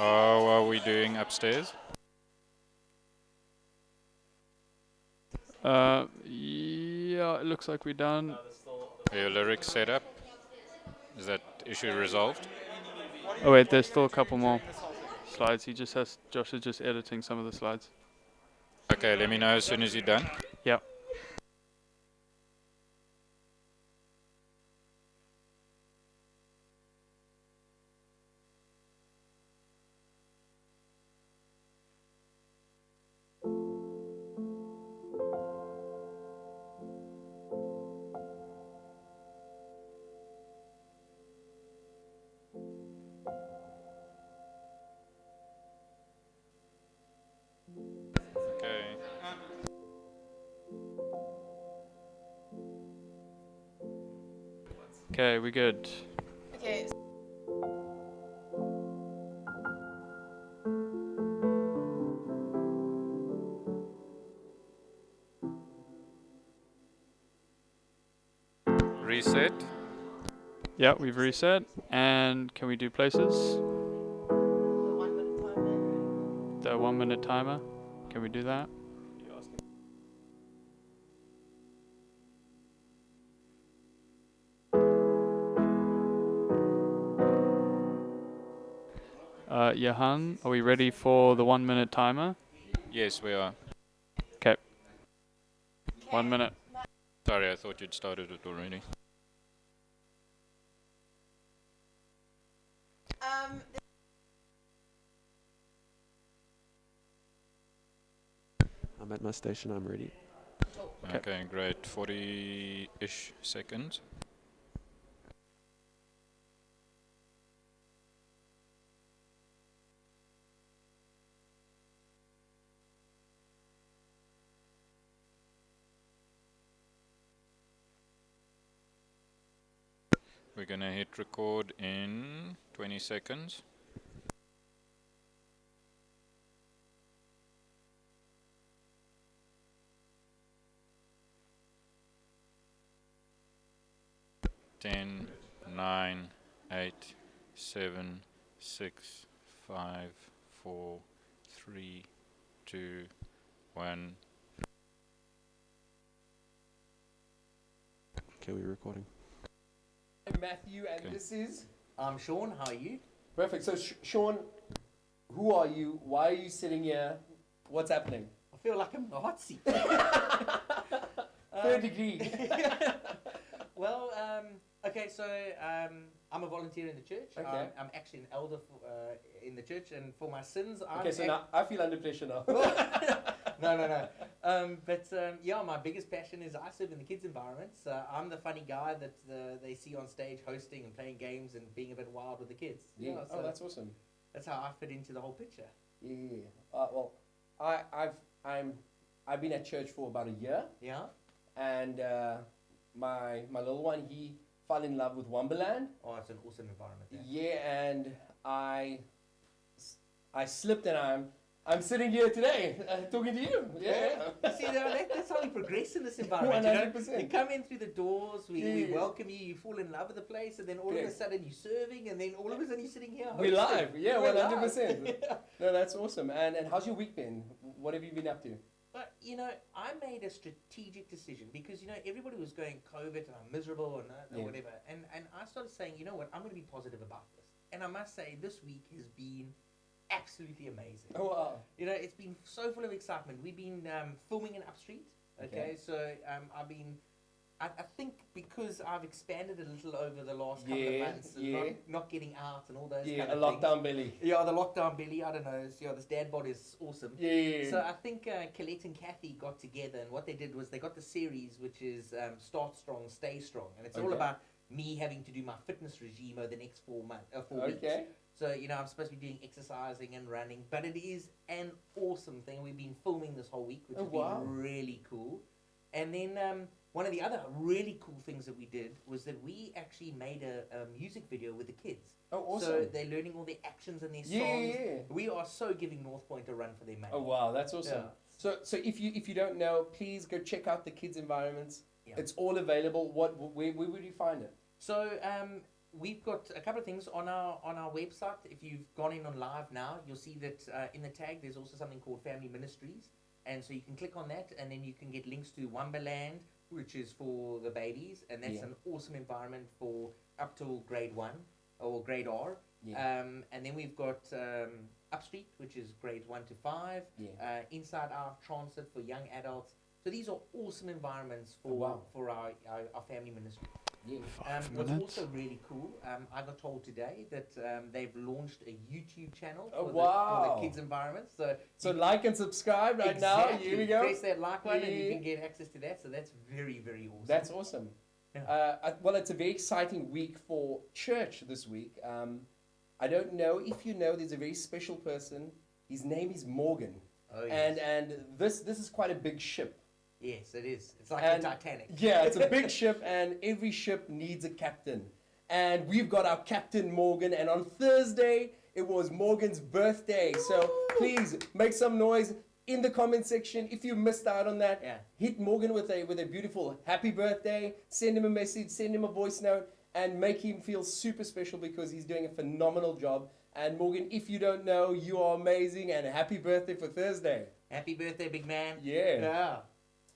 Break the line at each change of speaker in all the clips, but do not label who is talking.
How are we doing upstairs?
Yeah, it looks like we're done.
Are your lyrics set up? Is that issue resolved?
Oh wait, there's still a couple more slides. Josh is just editing some of the slides.
Okay, let me know as soon as you're done.
Yeah.
Okay.
Okay, we're good.
Okay.
Reset.
Yeah, we've reset. And can we do places? The 1 minute timer. Can we do that? Johan, are we ready for the 1 minute timer?
Yes, we are.
Okay. 1 minute.
Sorry, I thought you'd started it already.
I'm at my station, I'm ready.
Okay, great. 40-ish seconds. We're gonna hit record in 20 seconds. Ten, 9, 8, 7, 6, 5, 4, 3, 2, 1.
Okay, we're recording.
I'm Matthew, and
Okay.
this is
I'm Shaun, how are you?
perfect. So, Shaun, who are you? Why are you sitting here? What's happening?
I feel like I'm in the hot seat.
Third degree.
Well, okay, so I'm a volunteer in the church.
Okay.
I'm actually an elder in the church, and for my sins, I'm
Okay, so now I feel under pressure now.
no. Yeah, my biggest passion is I serve in the kids' environments. I'm the funny guy that they see on stage hosting and playing games and being a bit wild with the kids.
Yeah.
So
Oh, that's awesome.
that's how I fit into the whole picture.
Yeah. Well, I've been at church for about a year,
Yeah.
and my little one, he fell in love with Wonderland.
Oh, it's an awesome environment. Yeah.
Yeah, and I slipped, and I'm sitting here today talking to you. Yeah.
You see, that's how we progress in this environment. You know?
100%.
You come in through the doors, we
Yeah.
welcome you, you fall in love with the place, and then all of a
Correct.
sudden you're serving, and then all of a sudden you're sitting here.
We're
hosting.
live. Yeah,
We're
100%.
live. Yeah.
No, that's awesome. And how's your week been? What have you been up to?
But, you know, I made a strategic decision because, you know, everybody was going COVID and I'm miserable and
Yeah.
whatever. And I started saying, you know what, I'm going to be positive about this. And I must say, this week has been absolutely amazing.
Oh, wow.
You know, it's been so full of excitement. We've been filming in Upstreet. Okay, so I've been. I think because I've expanded a little over the last couple of months, and not getting out and all those
Yeah,
kind
a
of
lockdown
things.
belly.
Yeah, the lockdown belly. I don't know. This dad bod is awesome.
Yeah.
So I think Colette and Kathy got together, and what they did was they got the series, which is Start Strong, Stay Strong, and it's all
Okay.
about me having to do my fitness regime over the next 4 weeks.
Okay.
So, you know, I'm supposed to be doing exercising and running, but it is an awesome thing. We've been filming this whole week, which has been really cool. And then one of the other really cool things that we did was that we actually made a music video with the kids.
Oh, awesome.
So they're learning all their actions and their songs.
Yeah.
We are so giving North Point a run for their money.
Oh, wow, that's awesome.
Yeah.
So if you don't know, please go check out the kids' environments.
Yeah.
It's all available. Where would you find it?
So we've got a couple of things on our website. If you've gone in on live now, you'll see that in the tag there's also something called Family Ministries, and so you can click on that, and then you can get links to Wonderland, which is for the babies, and that's an awesome environment for up till grade 1 or grade R. And then we've got Upstreet, which is grades 1 to 5. Inside Out Transit for young adults. So these are awesome environments for our family ministry. What's also really cool, I got told today that they've launched a YouTube channel for the kids' environment. So
like and subscribe now. Here we go.
Press that like button and you can get access to that. So that's very, very awesome.
That's awesome. Well, it's a very exciting week for church this week. I don't know if you know, there's a very special person. His name is Morgan.
Oh, yes.
And this is quite a big ship.
Yes, it is. It's like the Titanic.
Yeah, it's a big ship, and every ship needs a captain. And we've got our captain, Morgan, and on Thursday, it was Morgan's birthday. So please make some noise in the comment section. If you missed out on that, hit Morgan with a beautiful happy birthday. Send him a message, send him a voice note, and make him feel super special because he's doing a phenomenal job. And Morgan, if you don't know, you are amazing, and happy birthday for Thursday.
Happy birthday, big man.
Yeah.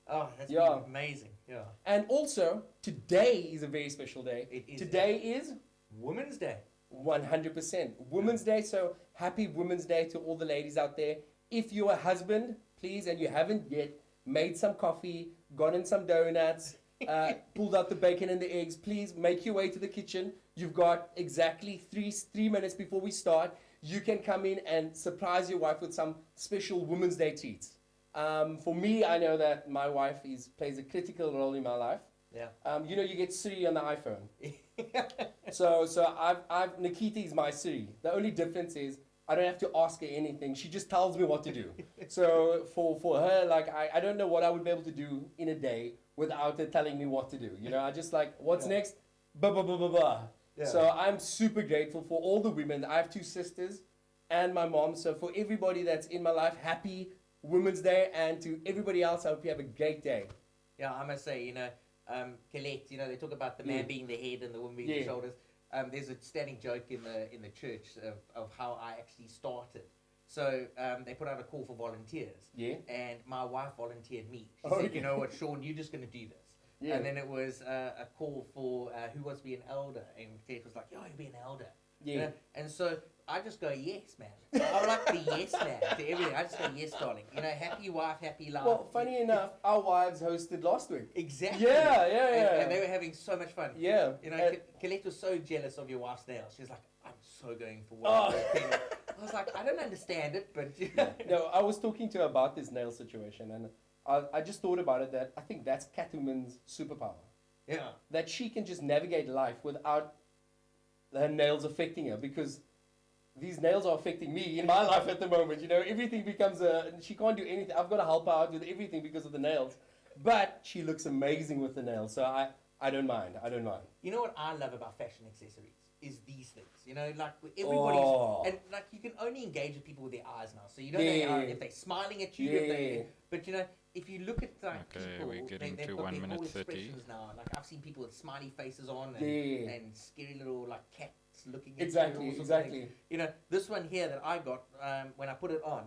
Oh, that's been amazing. Yeah.
And also, today is a very special day.
It is.
Today is
Women's Day.
100%. Women's Day, so happy Women's Day to all the ladies out there. If you're a husband, please, and you haven't yet, made some coffee, gotten some donuts, pulled out the bacon and the eggs, please make your way to the kitchen. You've got exactly three minutes before we start. You can come in and surprise your wife with some special Women's Day treats. For me, I know that my wife plays a critical role in my life.
Yeah.
You get Siri on the iPhone. so Nikita is my Siri. The only difference is I don't have to ask her anything. She just tells me what to do. So for her, like I don't know what I would be able to do in a day without her telling me what to do. I just like, what's next? Blah, blah, blah, blah, blah. Yeah. So I'm super grateful for all the women. I have 2 sisters and my mom. So for everybody that's in my life, happy Women's Day, and to everybody else, I hope you have a great day.
Yeah, I must say, Colette, they talk about the man being the head and the woman being the shoulders. There's a standing joke in the church of how I actually started. So they put out a call for volunteers. Yeah. And my wife volunteered me. She said, you know what, Shaun, you're just going to do this. Yeah. And then it was a call for who wants to be an elder. And Colette was like, you'll be an elder. Yeah. And so I just go, yes, man. I'm like the yes man to everything. I just go, yes, darling. Happy wife, happy life.
Well, funny enough, our wives hosted last week.
Exactly.
Yeah.
And they were having so much fun.
Yeah.
Colette was so jealous of your wife's nails. She was like, I'm so going for one. I was like, I don't understand it, but...
No, I was talking to her about this nail situation, and I just thought about it that I think that's Catwoman's superpower.
Yeah.
That she can just navigate life without her nails affecting her, because these nails are affecting me in my life at the moment. Everything becomes she can't do anything. I've got to help her out with everything because of the nails. But she looks amazing with the nails, so I don't mind.
You know what I love about fashion accessories is these things. Like everybody's and like you can only engage with people with their eyes now. So you don't know if they're smiling at you, but if you look at people,
we're getting
they've
to
got
1
their
minute
whole
30.
expressions now. Like I've seen people with smiley faces on and scary little like cats looking at
Exactly.
This one here that I got when I put it on,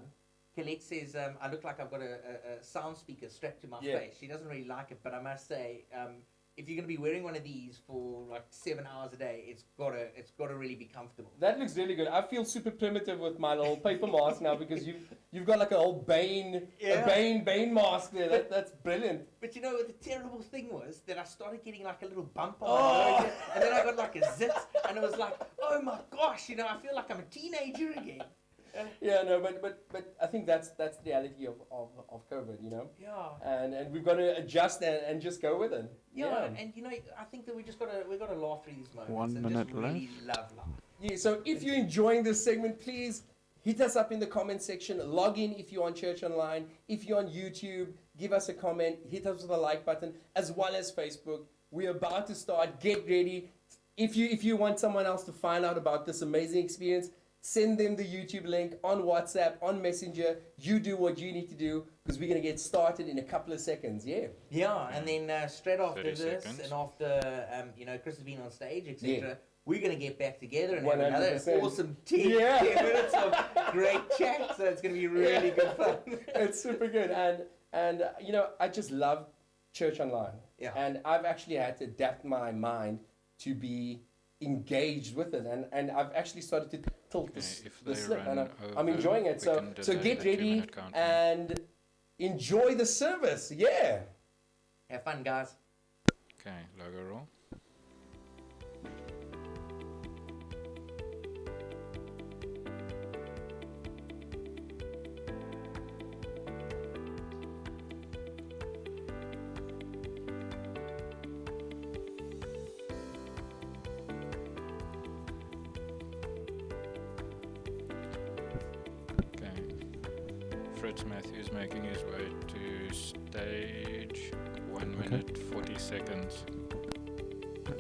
Colette says I look like I've got a sound speaker strapped to my face. She doesn't really like it, but I must say if you're going to be wearing one of these for like 7 hours a day, it's got to really be comfortable.
That looks really good. I feel super primitive with my little paper mask now because you've got like a whole Bane mask there. That's brilliant.
But what the terrible thing was that I started getting like a little bump on my nose, and then I got like a zit, and it was like, oh my gosh, I feel like I'm a teenager again.
But I think that's the reality of COVID,
Yeah.
And we've got to adjust and just go with it.
Yeah. And I think that we got to laugh through these moments.
1 minute
just really love life.
Yeah. So if you're enjoying this segment, please hit us up in the comment section. Log in if you're on Church Online. If you're on YouTube, give us a comment. Hit us with a like button, as well as Facebook. We're about to start. Get ready. If you want someone else to find out about this amazing experience, send them the YouTube link on WhatsApp, on Messenger. You do what you need to do because we're going to get started in a couple of seconds. Yeah,
and then straight after this
seconds.
and after Chris has been on stage, etc., we're going to get back together and have another
100%.
awesome 10
Yeah.
10 minutes of great chat. So it's going to be really good fun.
It's super good, and you know, I just love church online.
Yeah.
And I've actually had to adapt my mind to be engaged with it, and I've actually started to tilt the slip, and I'm enjoying it. So get ready and enjoy the service. Yeah.
Have fun, guys.
Okay, logo roll. Fritz Matthews making his way to stage. 1 minute 40 seconds.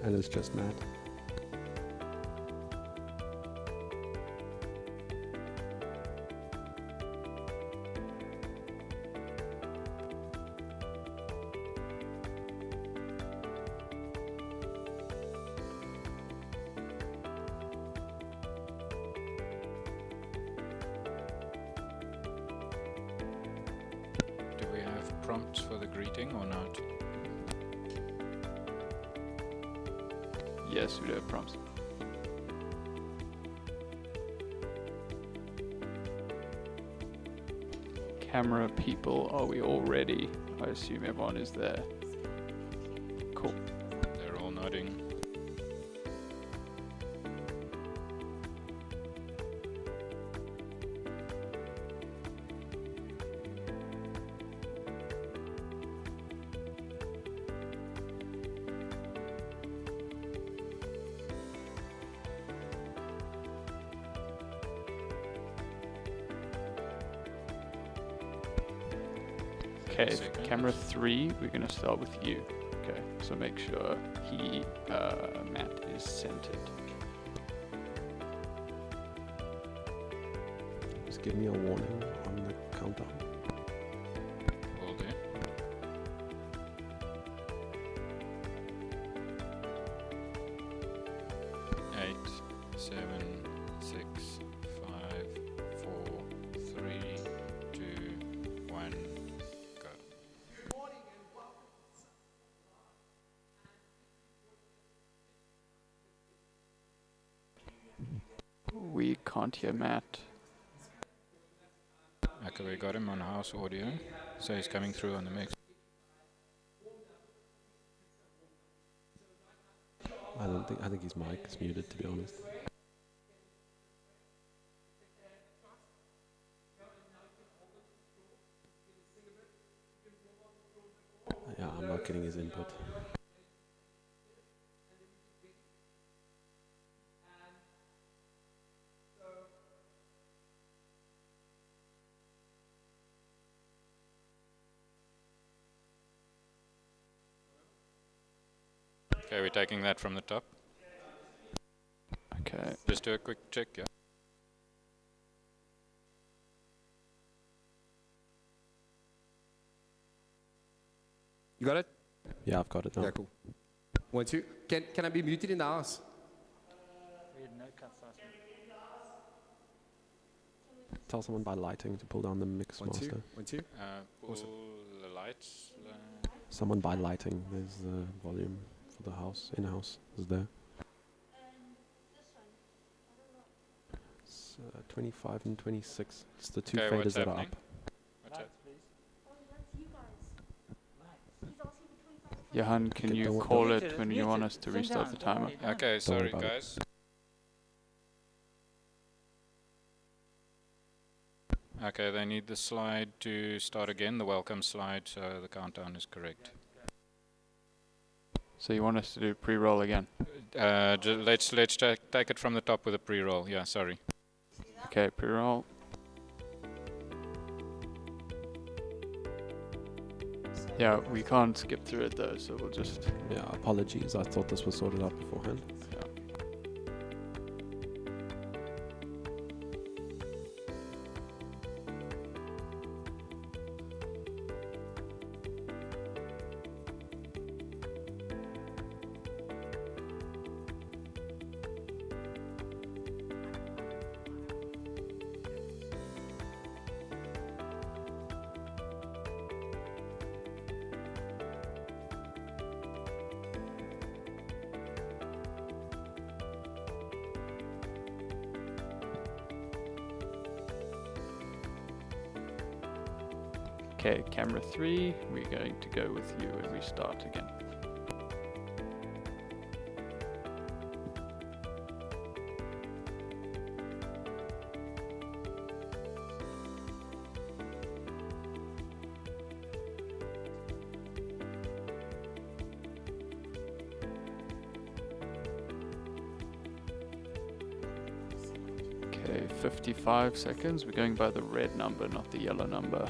And it's just Matt.
Do we have prompts for the greeting or not?
Yes, we do have prompts. Camera people, are we all ready? I assume everyone is there. Cool.
They're all nodding.
Okay,
Seconds.
camera 3, we're going to start with you. Okay, so make sure Matt is centered.
Just give me a warning on the countdown.
Will do. Eight, 7, 6, 5, 4, 3, 2, 1, go.
We can't hear Matt.
Okay, we got him on house audio, so he's coming through on the mix.
I think his mic is muted, to be honest. Yeah, I'm not getting his input.
Okay, we're taking that from the top.
Okay.
Just do a quick check, yeah.
You got it?
Yeah, I've got it now.
Yeah, cool. 1, 2. Can I be muted in the house?
Tell someone by lighting to pull down the mix
1, 2.
master.
1, 2.
Pull
Awesome.
the lights.
Someone by lighting. There's the volume for the house, in-house, is there. It's 25 and 26. It's the two
Okay,
faders
what's
that are
happening?
up.
What's that?
Johan, can
Okay,
you
don't-
call
don't-
it when you want us to restart the timer?
Okay, sorry
about it.
guys. Okay, they need the slide to start again, the welcome slide, so the countdown is correct.
So you want us to do pre-roll again?
Let's take it from the top with a pre-roll. Yeah, sorry.
Okay, pre-roll. Yeah, we can't skip through it though, so we'll just...
Yeah, apologies. I thought this was sorted out beforehand.
Yeah. Okay, camera 3, we're going to go with you and we start again. Okay, 55 seconds. We're going by the red number, not the yellow number.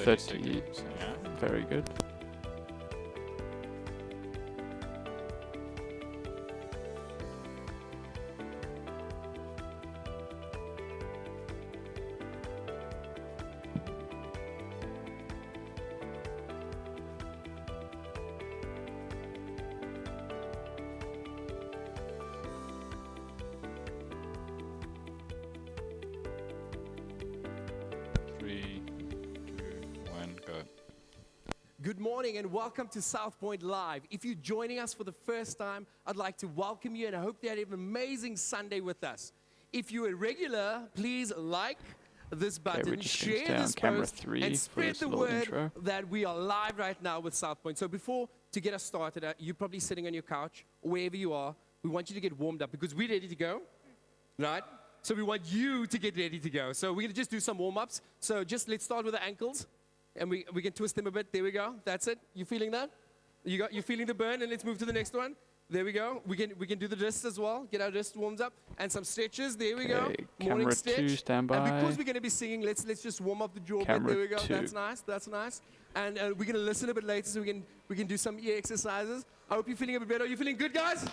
Seconds, yeah.
Very good.
Good morning and welcome to South Point Live. If you're joining us for the first time, I'd like to welcome you and I hope you had an amazing Sunday with us. If you're a regular, please like this button, share this post, and spread the word that we are live right now with South Point. So to get us started, you're probably sitting on your couch or wherever you are. We want you to get warmed up because we're ready to go, right? So we want you to get ready to go. So we're going to just do some warm-ups. So let's start with the ankles. And we can twist them a bit. There we go. That's it. You feeling that? You feeling the burn? And let's move to the next one. There we go. We can do the wrists as well. Get our wrists warmed up and some stretches. There we go. Morning stretch. 2, stand by. And because we're going to be singing, let's just warm up the jaw. Camera there we go. 2. That's nice. That's nice. And we're going to listen a bit later, so we can do some ear exercises. I hope you're feeling a bit better. Are you feeling good, guys?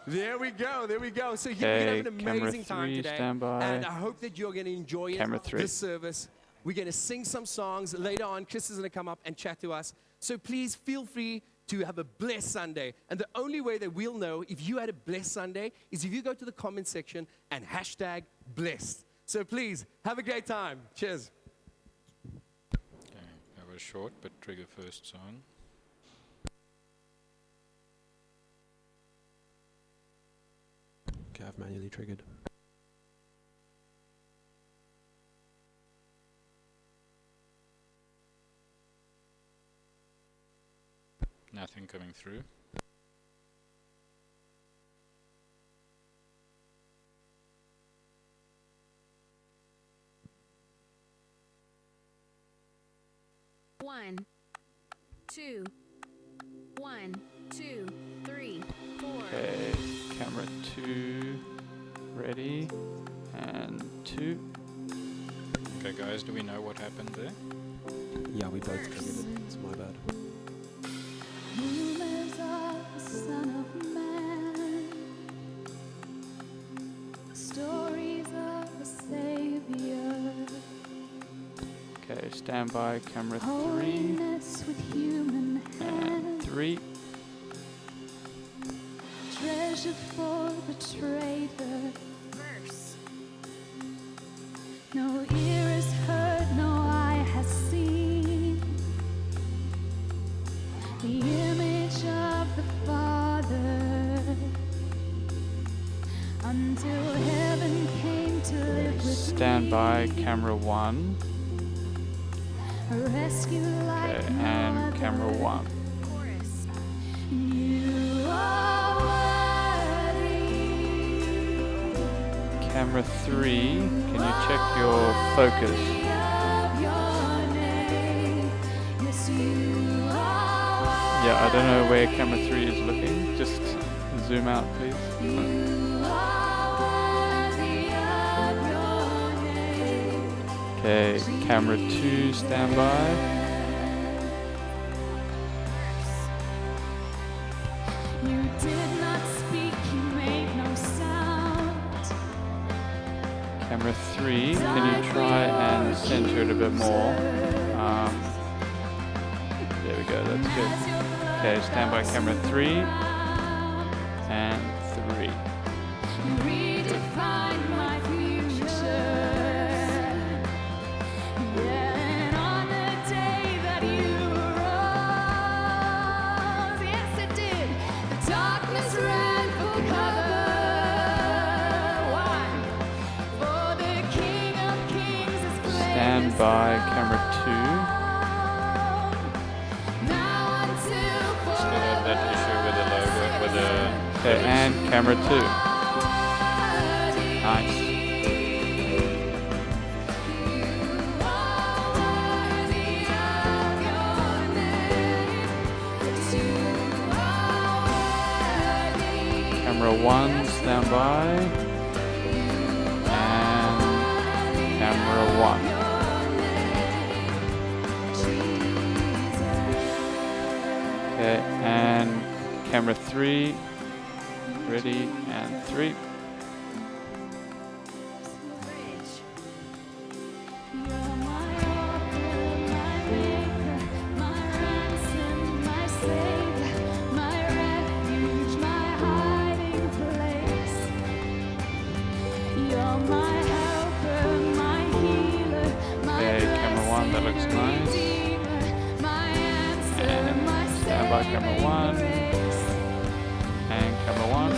There we go. There we go. So you're going to have an amazing time today. Stand by. And I hope that you're going to enjoy this service. We're going to sing some songs. Later on, Chris is going to come up and chat to us. So please feel free to have a blessed Sunday. And the only way that we'll know if you had a blessed Sunday is if you go to the comment section and hashtag blessed. So please, have a great time. Cheers.
Okay, that was short, but trigger first song.
Okay, I've manually triggered.
Nothing coming through.
One, two, 1, 2, 3, 4.
Okay, camera 2, ready, and 2.
Okay, guys, do we know what happened there?
Yeah, we both triggered it. It's my bad.
Rumors of the Son of Man, stories of the Savior.
Okay, stand by, camera 3,
Holiness with human
and 3.
Treasure for the traitor. Verse. No ear has heard, no eye has seen the image of the Father, until heaven came to live with
stand by, camera 1.
Rescue like
Okay, and camera 1.
Chorus. You are worthy.
Camera 3, can you check your focus? Yeah, I don't know where camera 3 is looking. Just zoom out, please. Okay, camera 2, stand by.
You did not speak, you made no sound.
Camera 3, can you try and center it a bit more? There we go, that's good. Okay, stand by, camera 3 and 3.
Redefine
by. Camera
Still have that issue with the logo, with the
2. Okay, and camera 2. Nice. Camera 1, stand by. And camera 1. Okay, and camera 3. Ready, and 3. Okay, camera 1, that looks nice. And stand by camera 1. And camera 1.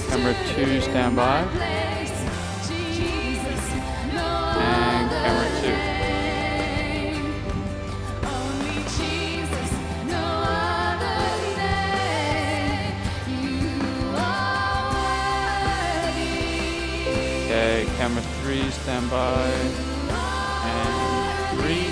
Camera 2, stand by. And camera 2. Okay, camera 3, stand by. And 3.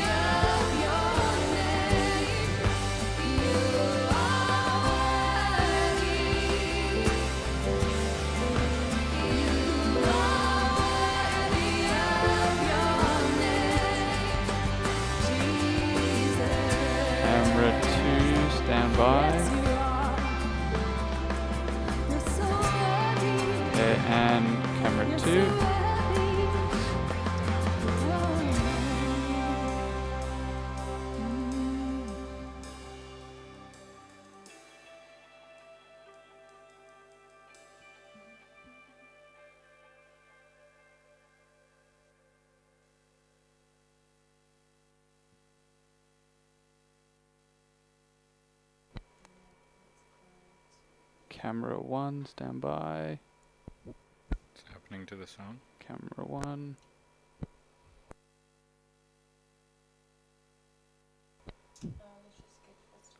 Camera 2, stand by. Okay, and camera 2. Camera 1, stand by.
What's happening to the sound?
Camera 1.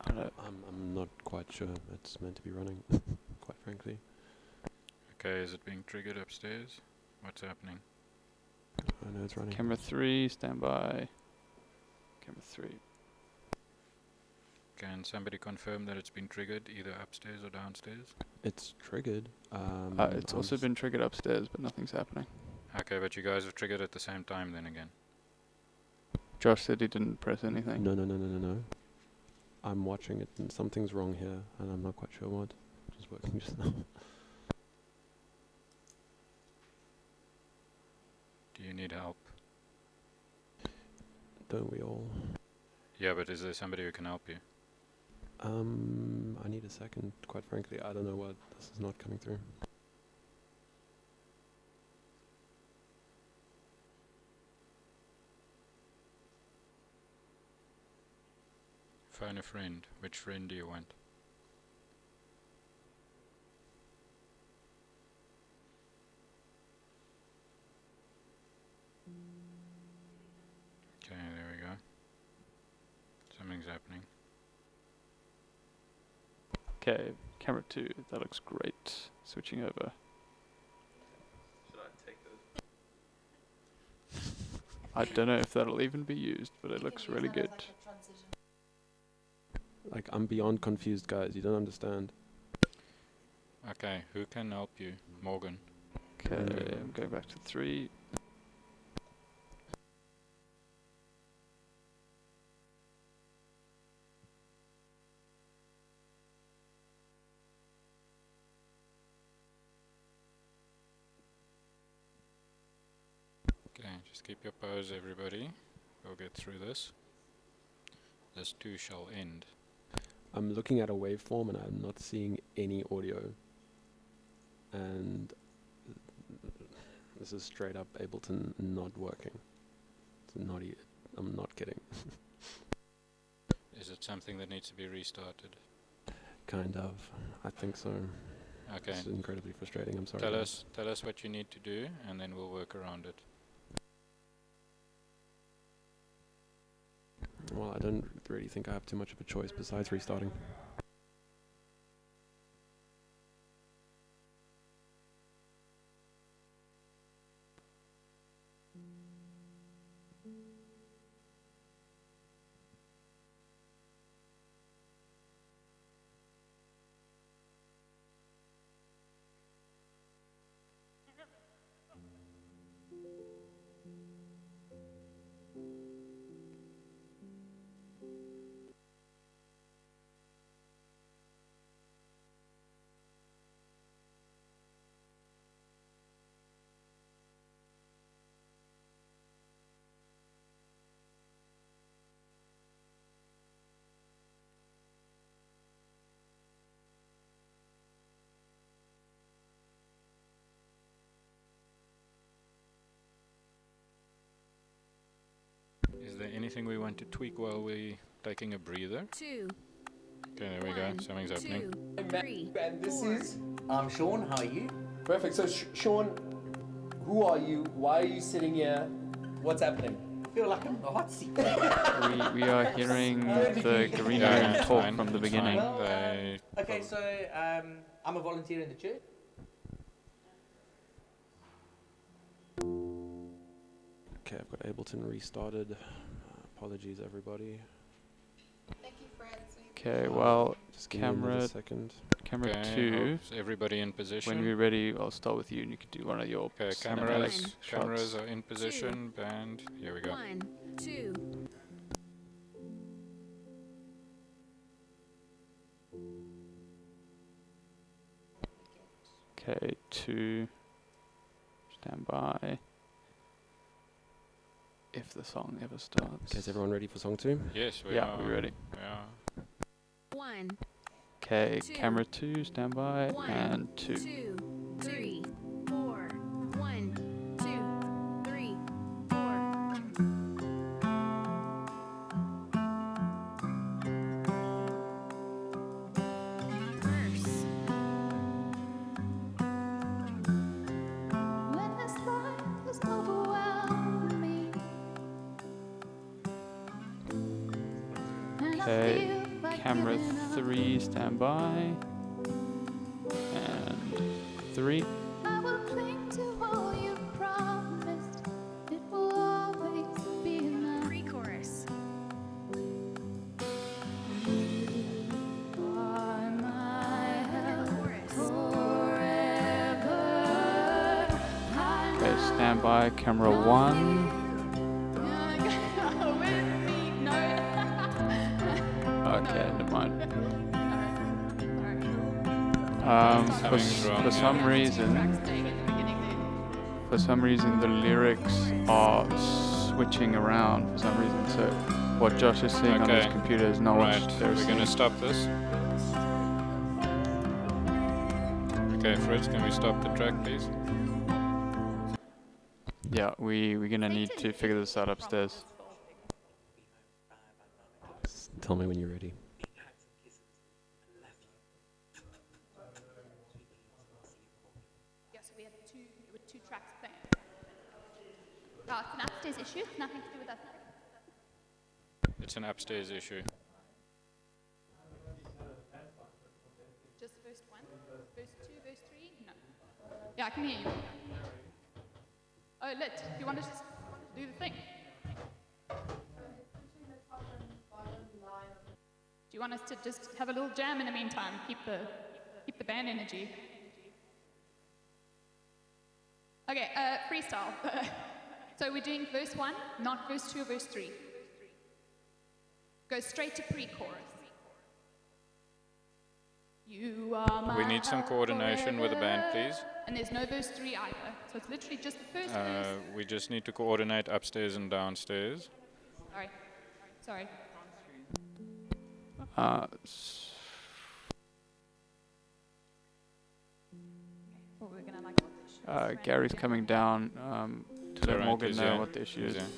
I'm not quite sure it's meant to be running, quite frankly.
Okay, is it being triggered upstairs? What's happening?
I know it's running.
Camera 3, stand by. Camera 3.
Can somebody confirm that it's been triggered either upstairs or downstairs?
It's triggered.
It's also been triggered upstairs, but nothing's happening.
Okay, but you guys have triggered at the same time then again.
Josh said he didn't press anything.
No. I'm watching it and something's wrong here, and I'm not quite sure what. Just working just now.
Do you need help?
Don't we all?
Yeah, but is there somebody who can help you?
I need a second. Quite frankly, I don't know what. This is not coming through.
Phone a friend. Which friend do you want? Okay, there we go. Something's happening.
Okay, camera 2, that looks great. Switching over. Should I take those? I don't know if that'll even be used, but it looks really good.
Like, I'm beyond confused, guys. You don't understand.
Okay, who can help you? Morgan.
Okay, I'm going back to 3.
Okay, just keep your pose, everybody. We'll get through this. This too shall end.
I'm looking at a waveform and I'm not seeing any audio. And this is straight up Ableton not working. It's not I'm not kidding.
Is it something that needs to be restarted?
Kind of. I think so.
Okay.
It's incredibly frustrating. I'm sorry.
Tell us what you need to do, and then we'll work around it.
Well, I don't really think I have too much of a choice besides restarting.
Is there anything we want to tweak while we're taking a breather?
2,
Okay, there we go. Something's happening.
2, 3,
And this
4.
is
I'm Shaun, how are you?
perfect. So, Shaun, who are you? Why are you sitting here? What's happening?
I feel like I'm in the hot seat.
We are hearing the green room
it's
talk
fine,
from the
it's
beginning.
fine. They
Okay, so I'm a volunteer in the church.
Okay, I've got Ableton restarted. Apologies, everybody.
Thank you, Fritz.
Okay, well,
Just give me another
camera
second.
camera
Okay,
2.
is everybody in position?
When we're ready, I'll start with you, and you can do one of your
Okay,
cinematic
cameras
shots.
are in position. Band. Here we go.
1, 2.
Okay, 2. Stand by. If the song ever starts.
Okay, is everyone ready for song 2?
Yes, we
Yeah,
are.
we're ready.
Yeah.
1,
Okay,
2.
camera 2, stand by,
1,
and 2.
2, 3, 4. 1, 2, 3, 4. Verse.
When this life has overwhelmed me, and I
Okay,
feel like
camera
giving up,
3, stand by, and 3.
I will cling to all you promised. It will always be enough.
Pre-chorus.
Are my help
Chorus.
forever.
Okay, stand by, camera 1.
With me, no.
Okay, never mind.
Something's wrong,
For some
yeah.
reason, the lyrics are switching around for some reason. So what Josh is seeing on his
Okay,
computer is not
Right,
what they're
we're
seeing.
gonna stop this. Okay, Fritz, can we stop the track, please?
Yeah, we're gonna need to figure this out upstairs.
Just tell me when you're ready.
Yes, we had two tracks playing. Oh, it's an upstairs issue, nothing to do with us.
It's an upstairs issue.
Just verse 1, verse 2, verse 3? No. Yeah, I can hear you. Oh, lit. You want to just do the thing? Do you want us to just have a little jam in the meantime? Keep the band energy. Okay, freestyle. So we're doing verse 1, not verse 2 or verse 3. Go straight to pre-chorus. You are my
We need some
help
coordination with the band,
forever.
please.
And there's no verse 3 either. So it's literally just the first verse.
We just need to coordinate upstairs and downstairs.
Sorry. Well, we're gonna
Gary's coming down to let
Alright,
Morgan
he's
know
here.
what the issue
He's
is.
here.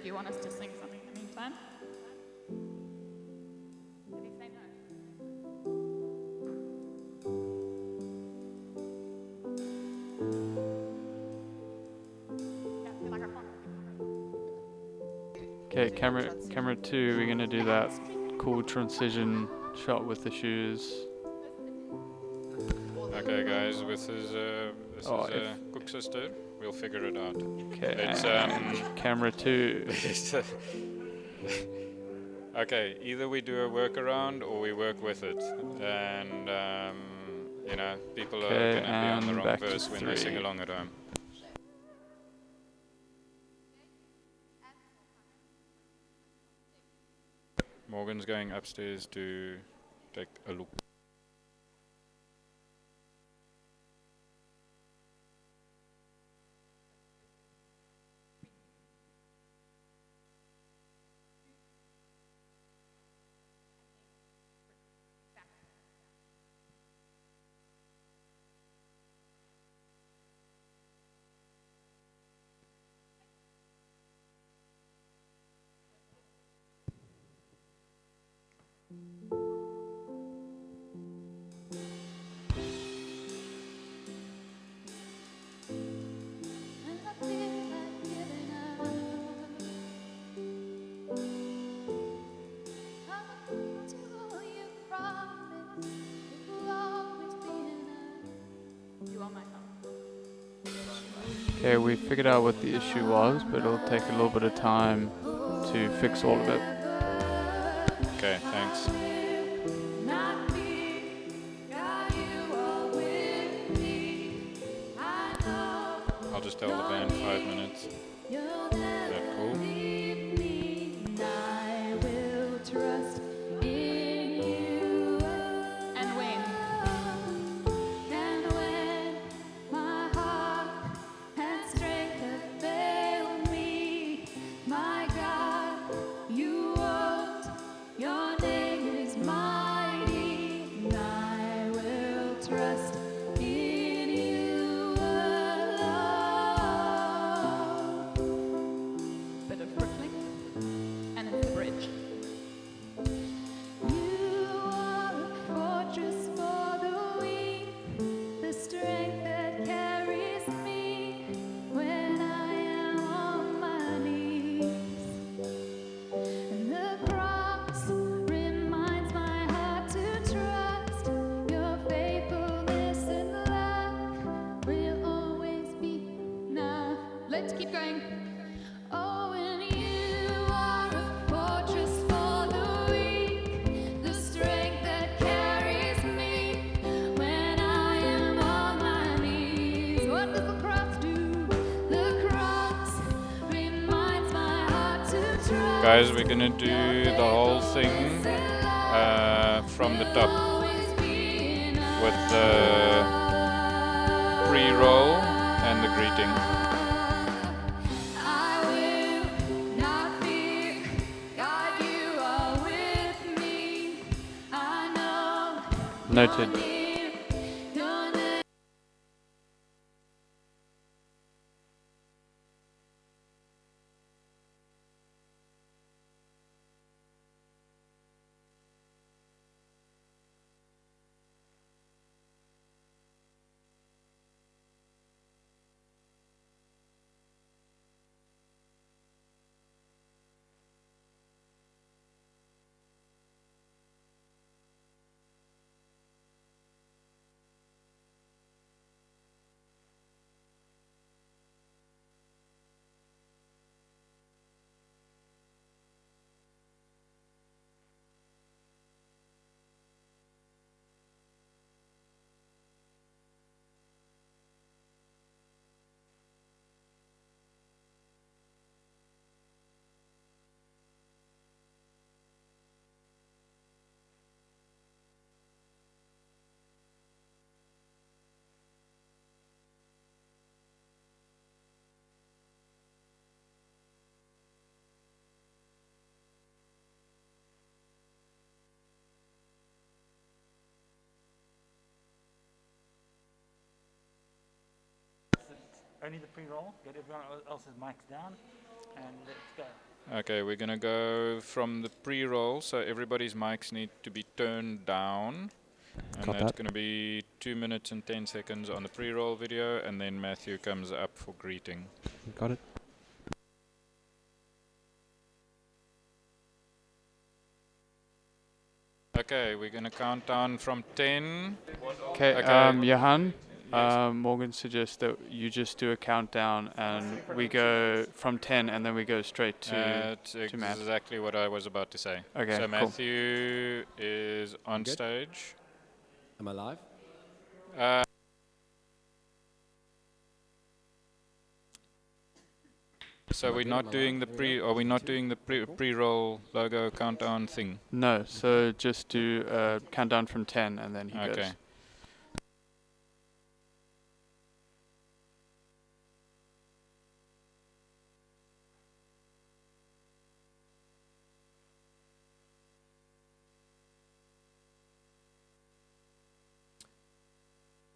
you want us to sing something in the meantime. Did he say no? Yeah, the microphone.
Okay, camera 2, we're gonna do that cool transition shot with the shoes.
Okay, guys, this is
Oh,
Cook Sister. We'll figure it out.
Okay,
It's
camera 2.
okay. Either we do a workaround or we work with it, and you know, people are
Okay,
gonna be on the
and
wrong
back to
verse when they sing
3.
along at home. Morgan's going upstairs to take a look.
And I feel like giving up. I'm to all you promised. It will always be enough.
You are my help.
Okay, we figured out what the issue was, but it'll take a little bit of time to fix all of it.
Okay, thanks.
Not me, God, you are with me. I know
I'll just tell the band 5 minutes.
you'll
Is
never
that cool?
leave me. I will trust in you.
And when?
And when my heart and strength have failed me, my God, you won't. Your name is mighty, and I will trust in you alone.
Bit of prickling. And it's the bridge.
You are a fortress for the weak, the strength that carries me when I am on my knees. And the cross reminds my heart to trust your faithfulness and love will always be enough.
Let's keep going.
Oh, and you are a fortress for the weak, the strength that carries me when I am on my knees. What does the cross do? The cross reminds my heart to trust.
Guys, we're gonna do the whole thing from the top
Always be enough.
with the pre-roll and the greeting.
I will not fear. God, you are with me. I know
Noted.
near. Your name.
Only the pre-roll, get everyone else's mics down, and let's go.
Okay, we're gonna go from the pre-roll, so everybody's mics need to be turned down. And
Got
that's
that.
gonna be 2 minutes and 10 seconds on the pre-roll video, and then Matthew comes up for greeting.
Got it.
Okay, we're gonna count down from 10.
Okay,
Okay.
Johan,
Yes.
Morgan suggests that you just do a countdown and we go from 10 and then we go straight to
That's
to Matt.
exactly what I was about to say.
Okay,
So
cool.
Matthew is on
Good.
stage.
Am I live?
So
Am I
we're
good?
not
Am I
doing the
live? Here we
pre,
go.
are we not
2,
doing the
cool.
pre-roll logo countdown thing?
No, so just do a countdown from 10 and then he
Okay.
goes.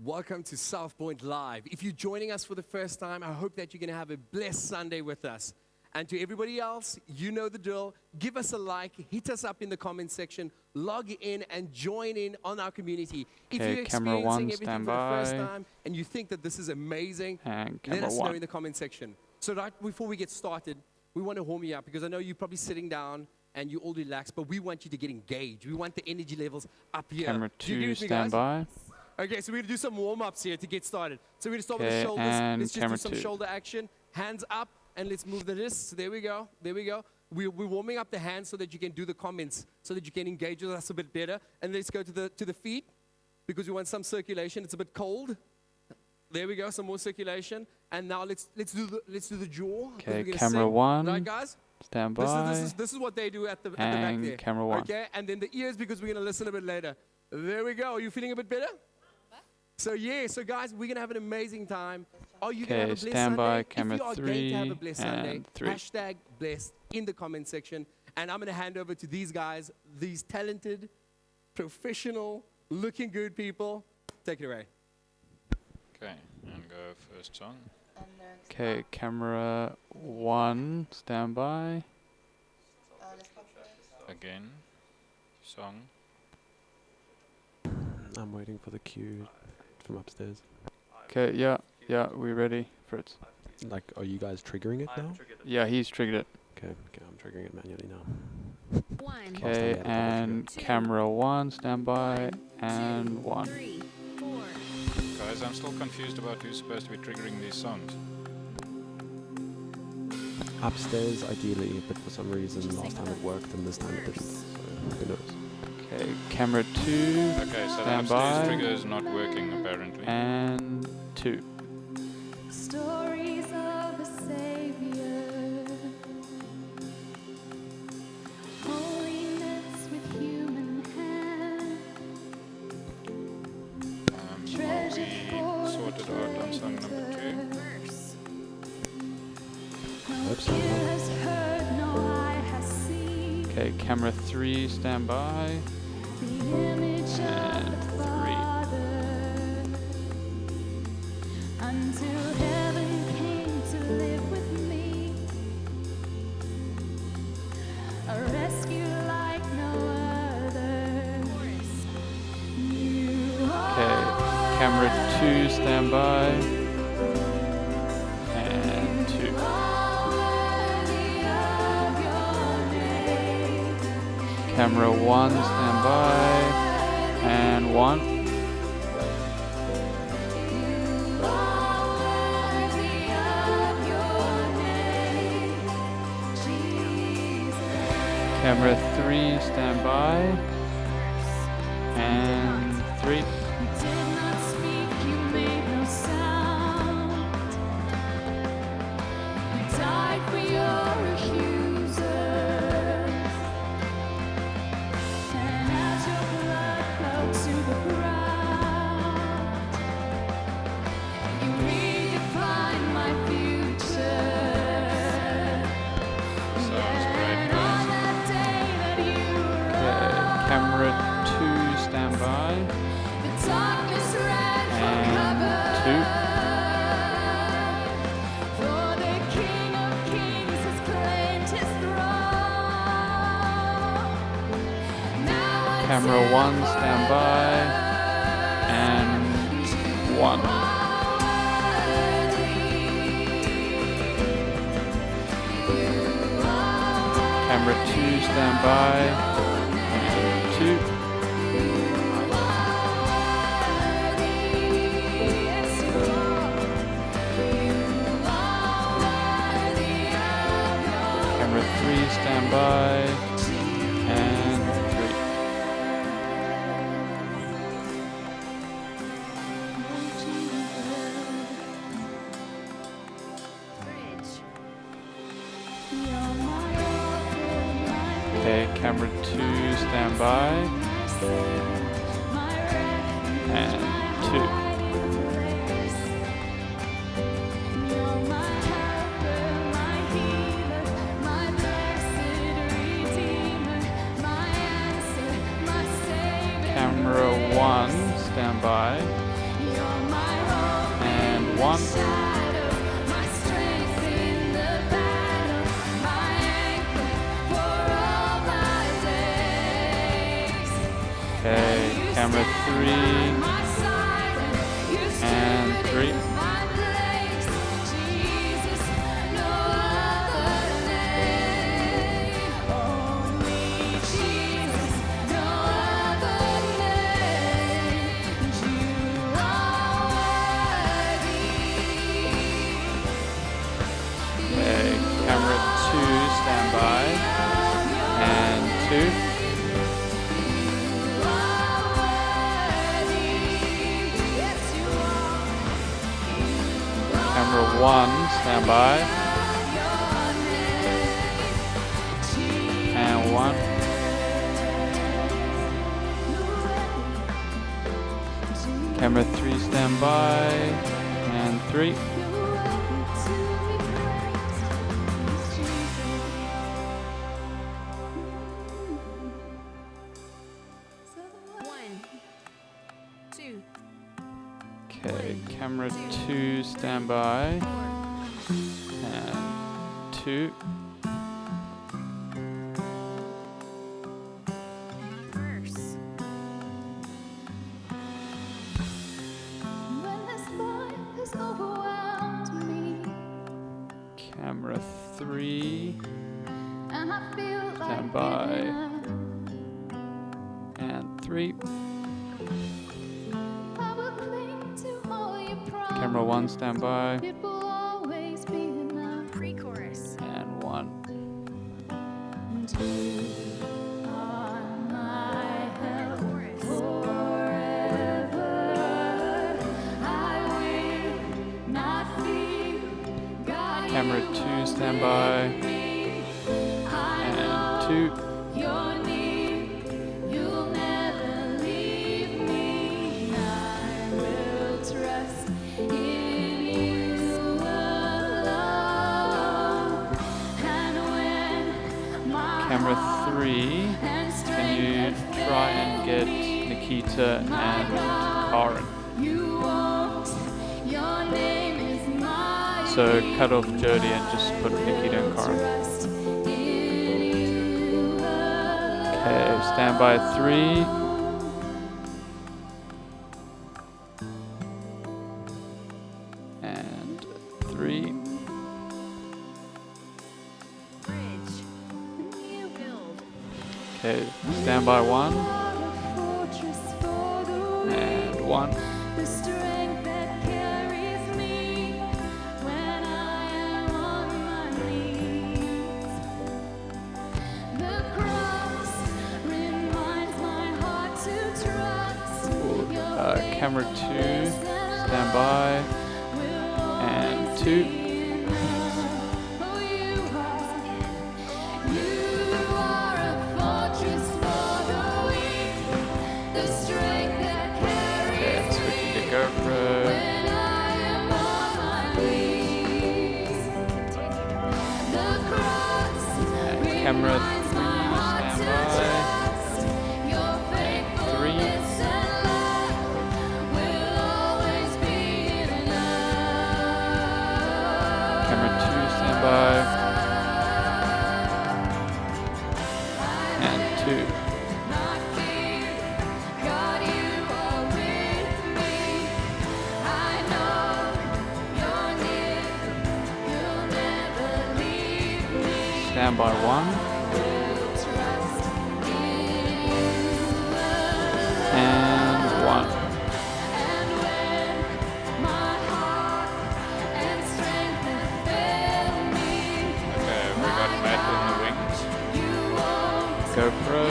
Welcome to South Point Live. If you're joining us for the first time, I hope that you're going to have a blessed Sunday with us. And to everybody else, you know the drill. Give us a like, hit us up in the comment section, log in and join in on our community. If
Okay,
you're
camera
experiencing
one,
everything
stand
for the first
by.
time and you think that this is amazing,
And
let
camera
us know
1.
in the comment section. So right before we get started, we want to warm you up because I know you're probably sitting down and you're all relaxed, but we want you to get engaged. We want the energy levels up here.
Camera
Do you agree
2,
with me,
stand
guys?
by.
Okay, so we're going to do some warm-ups here to get started. So we're going to start with the
Okay,
shoulders.
and
Let's just do
camera
some
2.
shoulder action. Hands up, and let's move the wrists. There we go. There we go. We're warming up the hands so that you can do the comments, so that you can engage with us a bit better. And let's go to the feet, because we want some circulation. It's a bit cold. There we go. Some more circulation. And now let's do the jaw. 'cause
Okay,
we're gonna
camera
sing.
1,
Right, guys?
stand by.
This is what they do at the back
And
there.
camera 1.
Okay, and then the ears, because we're going to listen a bit later. There we go. Are you feeling a bit better? So yeah, so guys, we're going to have an amazing time. Are you going to have a
Okay,
blessed
stand by,
Sunday?
camera
If you are going to have a
3
blessed Sunday,
and 3.
hashtag blessed in the comment section. And I'm going to hand over to these guys, these talented, professional, looking good people. Take it away.
Okay, and go first song.
Okay, camera 1, stand by.
Again, song.
I'm waiting for the cue from upstairs.
Okay, yeah, we ready, Fritz?
Like, are you guys triggering it now?
Yeah, he's triggered it.
Okay, I'm triggering it manually now.
One,
Last time we
Okay,
had a double
and
Two.
camera 1, stand by, and
two,
1.
3, 4.
Guys, I'm still confused about who's supposed to be triggering these songs.
Upstairs, ideally, but for some reason, last time it worked and this time it didn't. So, who knows?
Okay, camera 2,
Okay, so the
stand
upstairs
by,
trigger is not working apparently.
and 2.
Stories of a savior. Holiness with human hand.
Are
Treasure
we
for the
sorted out on song number 2?
verse.
Hope so.
Ear has heard, no eye has seen.
Okay, camera 3, stand by,
The image
and
of the
3.
Father. Until heaven came to live with me. A rescue like no other. You
Okay,
are
camera 2, stand by, and 2.
worthy of your name.
Camera 1, stand by, and 1.
You are worthy of your name, Jesus.
Camera 3, stand by, and 3.
You did not speak, you made no sound. You died for your accusers. And as your blood flowed to the ground, you redefined my future.
Sounds great,
And
guys.
on that day that you
Okay, camera 2, stand by,
the darkness ran for cover.
and 2.
For the King of Kings has claimed his throne.
Camera 1, stand by. And 1. Camera 2, stand by. And 2. Camera 3, stand by. And 3. Okay, camera 2, stand by. And 2. Camera 1, stand by. And 1. Okay, camera 3 and 3. Okay, camera 2, stand by. And 2. Camera 1, stand by. And 1. Camera 3, stand by. And 3. Okay, camera 2, stand by. And 2. Camera 3, stand by. And 3. Camera 1, stand by.
Pre-chorus.
And 1. Camera 2, stand by. And 2. Camera 3, can you try and get Nikita and Karen? So cut off Jodi and just put Nikita and Karen. Okay, stand by 3. And 3. Okay, stand by 1. And 1. Camera 2, stand by. And 2. Camera 3, stand by. And 3. Camera 2, stand by. And 2. stand by 1. And 1.
Okay, we got Matt in the wings.
GoPro.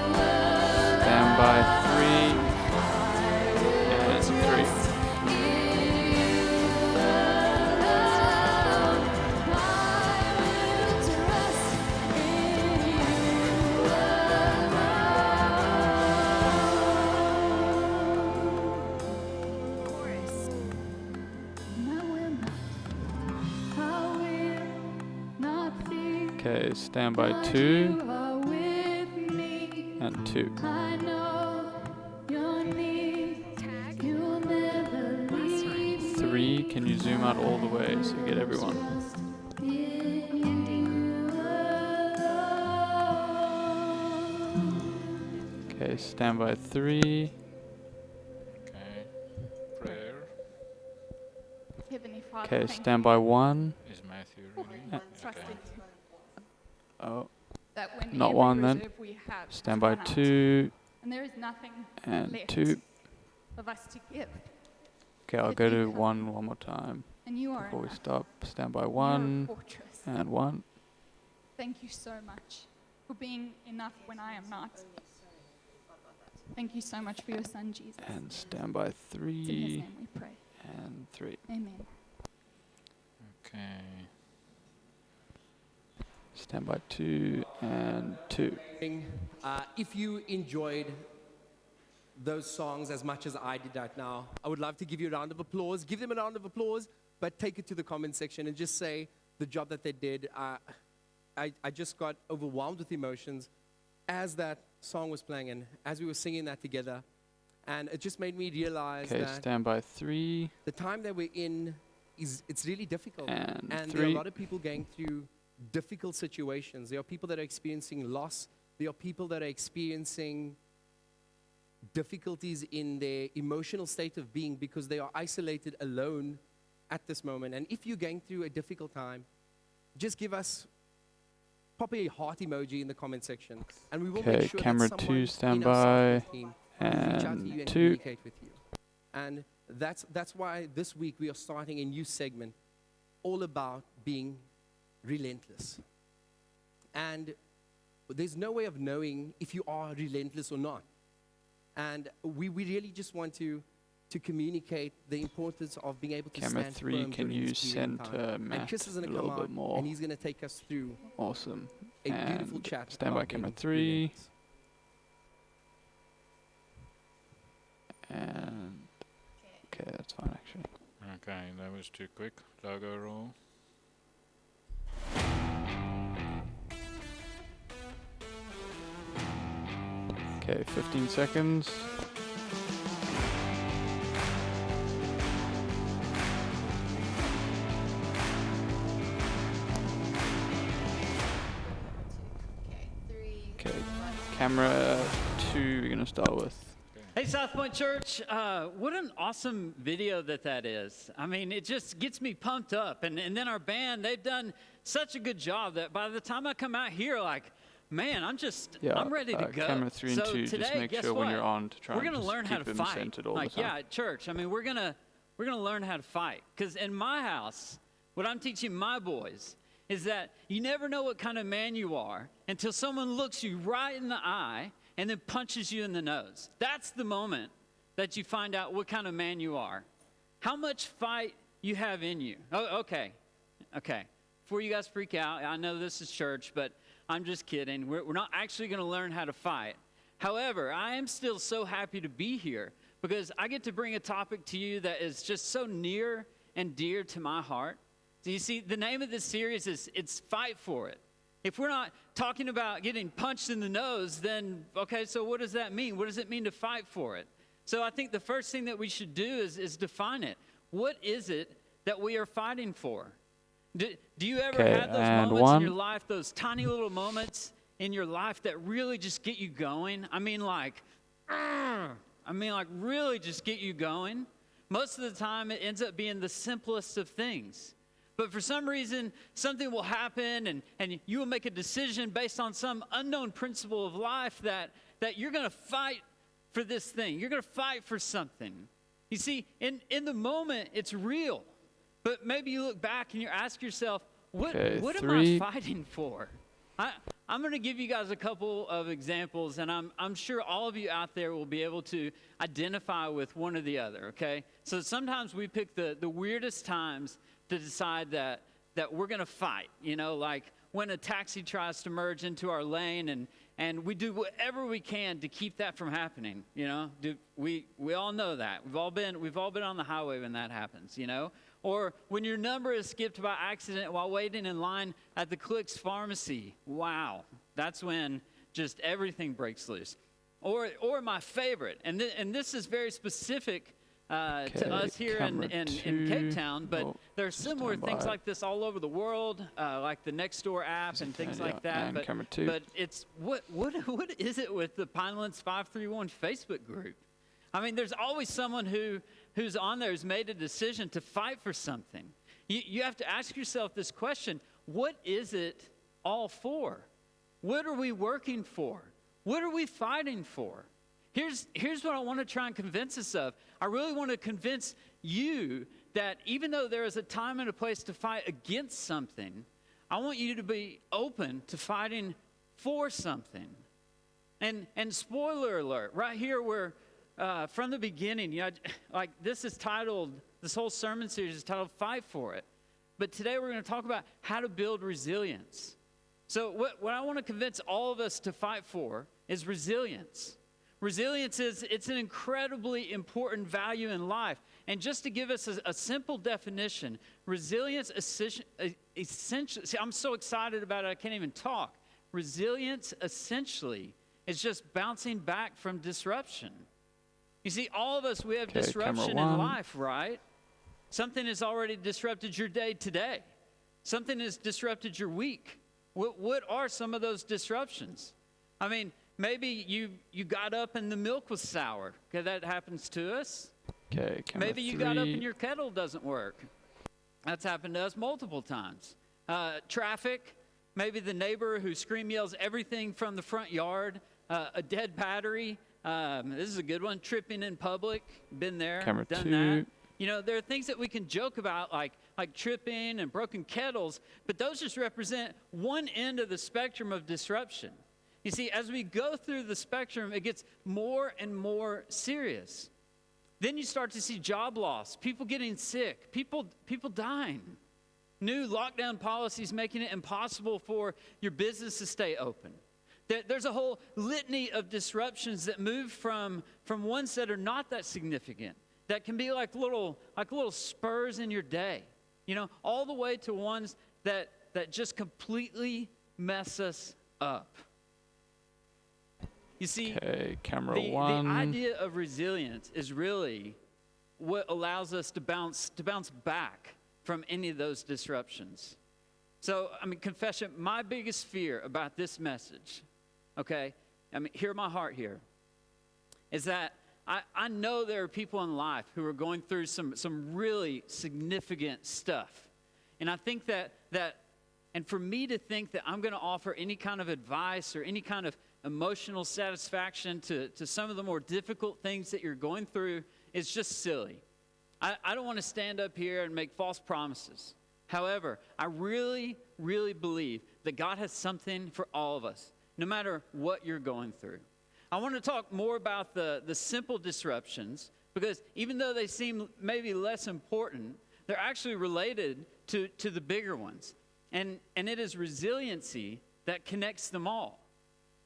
Stand by 3. And 3. Okay, stand by 2 and 2.
I know your need. You'll never leave
3, can you zoom out all the way so you get everyone? Okay, stand by 3.
Okay. Prayer.
Heavenly Father,
Okay,
thank
stand
you
by 1.
Is Matthew ready?
trust
Okay.
in you,
Oh,
that when
not
every
1 then.
reserve we have has
stand by
run out,
2
and there is nothing
and
left
2.
of us to give,
Okay, I'll
But
go
you
to
come.
1 more time
and you are
before we
enough.
stop. Stand by
You're a
1
fortress.
and 1.
Thank you so much for being enough when I am not. Thank you so much for your son, Jesus.
And stand by
It's in his
3
name we pray.
and 3.
Amen.
Okay.
Stand by 2 and 2.
If you enjoyed those songs as much as I did right now, I would love to give you a round of applause. Give them a round of applause, but take it to the comment section and just say the job that they did. I just got overwhelmed with emotions as that song was playing and as we were singing that together. And it just made me realize
Okay,
that
stand by 3
the time that we're in it's really difficult.
and
There are a
3.
lot of people going through difficult situations. There are people that are experiencing loss. There are people that are experiencing difficulties in their emotional state of being because they are isolated alone at this moment. And if you're going through a difficult time, just pop a heart emoji in the comment section. And we will
Okay,
make sure
camera
that
2,
someone
stand
in our
by,
support team will reach out to you
and
and
2.
communicate with you. And that's why this week we are starting a new segment all about being relentless. And there's no way of knowing if you are relentless or not. And we really just want to communicate the importance of being able to
Camera
stand
3,
firm
can
during
you
this period of
center
time. And
Matt
Chris is
a
going to come
little
out
bit more?
and he's going to take us through
Awesome.
a beautiful
And
chat.
stand by
about
camera
being
3.
relentless.
And okay, that's fine actually.
Okay, that was too quick. Logo roll.
Okay, 15 seconds. Okay, camera 2 we're gonna start with.
Hey, South Point Church, what an awesome video that is. I mean, it just gets me pumped up. And then our band, they've done such a good job that by the time I come out here, like, man, I'm ready to go.
Camera 3 and
So
2,
today,
just make
guess
sure when
what?
you're on to try
We're
and
gonna
just
learn how
keep
to
them
fight.
centered all
Like,
the time.
yeah, at church. I mean, we're gonna learn how to fight. Because in my house, what I'm teaching my boys is that you never know what kind of man you are until someone looks you right in the eye and then punches you in the nose. That's the moment that you find out what kind of man you are. How much fight you have in you. Oh, okay. Before you guys freak out, I know this is church, but I'm just kidding. We're not actually going to learn how to fight. However, I am still so happy to be here because I get to bring a topic to you that is just so near and dear to my heart. So you see, the name of this series is It's Fight For It. If we're not talking about getting punched in the nose, then, okay, so what does that mean? What does it mean to fight for it? So I think the first thing that we should do is define it. What is it that we are fighting for? Do you ever
Okay,
have those
and
moments in your
1.
life, those tiny little moments in your life that really just get you going? I mean, like really just get you going. most of the time it ends up being the simplest of things. But for some reason, something will happen and you will make a decision based on some unknown principle of life that you're going to fight for this thing. You're going to fight for something. You see, in the moment, it's real. But maybe you look back and you ask yourself, what am I fighting for? I'm going to give you guys a couple of examples, and I'm sure all of you out there will be able to identify with one or the other, okay? So sometimes we pick the weirdest times to decide that we're going to fight, you know, like when a taxi tries to merge into our lane, and we do whatever we can to keep that from happening, you know? We all know that. We've all been on the highway when that happens, you know? Or when your number is skipped by accident while waiting in line at the Clicks pharmacy. Wow, that's when just everything breaks loose. Or my favorite, and this is very specific to us here in Cape Town, but there are similar things like this all over the world, like the Nextdoor app and things like that. But it's what is it with the Pinelands 531 Facebook group? I mean, there's always someone who's on there who's made a decision to fight for something. You have to ask yourself this question: what is it all for? What are we working for? What are we fighting for? Here's what I want to try and convince us of. I really want to convince you that even though there is a time and a place to fight against something, I want you to be open to fighting for something. And spoiler alert, right here we're from the beginning, you know, like this whole sermon series is titled Fight For It. But today we're going to talk about how to build resilience. So what I want to convince all of us to fight for is resilience. Resilience it's an incredibly important value in life. And just to give us a simple definition, resilience essentially, see, I'm so excited about it, I can't even talk. Resilience essentially is just bouncing back from disruption. You see, all of us, we have disruption in life, right? Something has already disrupted your day today. Something has disrupted your week. What are some of those disruptions? I mean, maybe you got up and the milk was sour. Okay, that happens to us.
Okay,
maybe you got up and your kettle doesn't work. That's happened to us multiple times. Traffic, maybe the neighbor who scream yells everything from the front yard, a dead battery. This is a good one. Tripping in public. Been there. Done that. You know, there are things that we can joke about, like tripping and broken kettles, but those just represent one end of the spectrum of disruption. You see, as we go through the spectrum, it gets more and more serious. Then you start to see job loss, people getting sick, people dying. New lockdown policies making it impossible for your business to stay open. There's a whole litany of disruptions that move from ones that are not that significant, that can be like little spurs in your day, you know, all the way to ones that just completely mess us up. You see, the idea of resilience is really what allows us to bounce back from any of those disruptions. So, I mean, confession, my biggest fear about this message, okay, I mean, hear my heart here, is that I know there are people in life who are going through some really significant stuff. And I think that and for me to think that I'm going to offer any kind of advice or any kind of emotional satisfaction to some of the more difficult things that you're going through is just silly. I don't want to stand up here and make false promises. However, I really, really believe that God has something for all of us, no matter what you're going through. I want to talk more about the simple disruptions, because even though they seem maybe less important, they're actually related to the bigger ones. And it is resiliency that connects them all.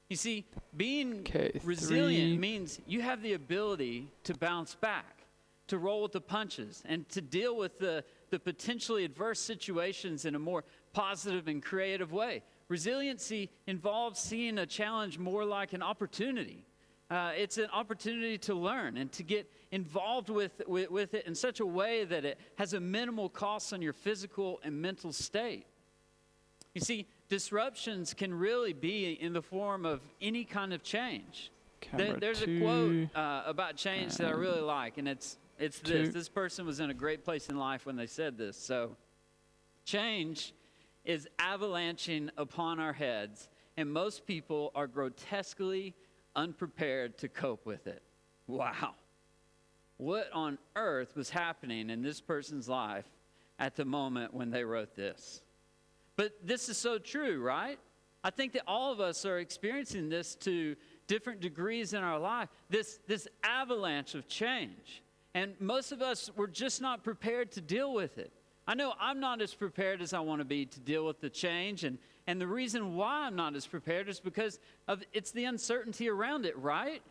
You see, being resilient means you have the ability to bounce back, to roll with the punches, and to deal with the potentially adverse situations in a more positive and creative way. Resiliency involves seeing a challenge more like an opportunity. It's an opportunity to learn and to get involved with it in such a way that it has a minimal cost on your physical and mental state. You see, disruptions can really be in the form of any kind of change. There's a quote about change that I really like, and it's It's
two.
this. This person was in a great place in life when they said this. So, change is avalanching upon our heads, and most people are grotesquely unprepared to cope with it. Wow. What on earth was happening in this person's life at the moment when they wrote this? But this is so true, right? I think that all of us are experiencing this to different degrees in our life, this avalanche of change. And most of us, we're just not prepared to deal with it. I know I'm not as prepared as I want to be to deal with the change. And the reason why I'm not as prepared is because it's the uncertainty around it, right?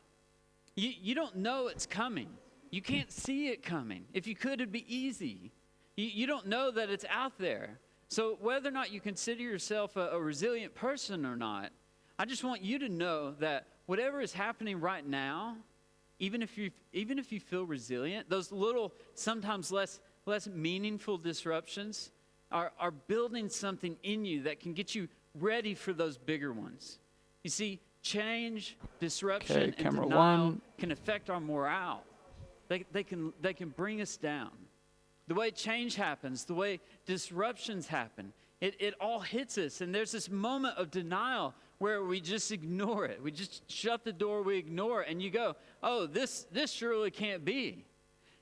You don't know it's coming. You can't see it coming. If you could, it'd be easy. You don't know that it's out there. So whether or not you consider yourself a resilient person or not, I just want you to know that whatever is happening right now, even if you feel resilient, those little, sometimes less meaningful disruptions are building something in you that can get you ready for those bigger ones. You see, change, disruption, and denial can affect our morale. They can bring us down. The way change happens, the way disruptions happen, it all hits us. And there's this moment of denial where we just ignore it. We just shut the door, we ignore it, and you go, oh, this surely can't be.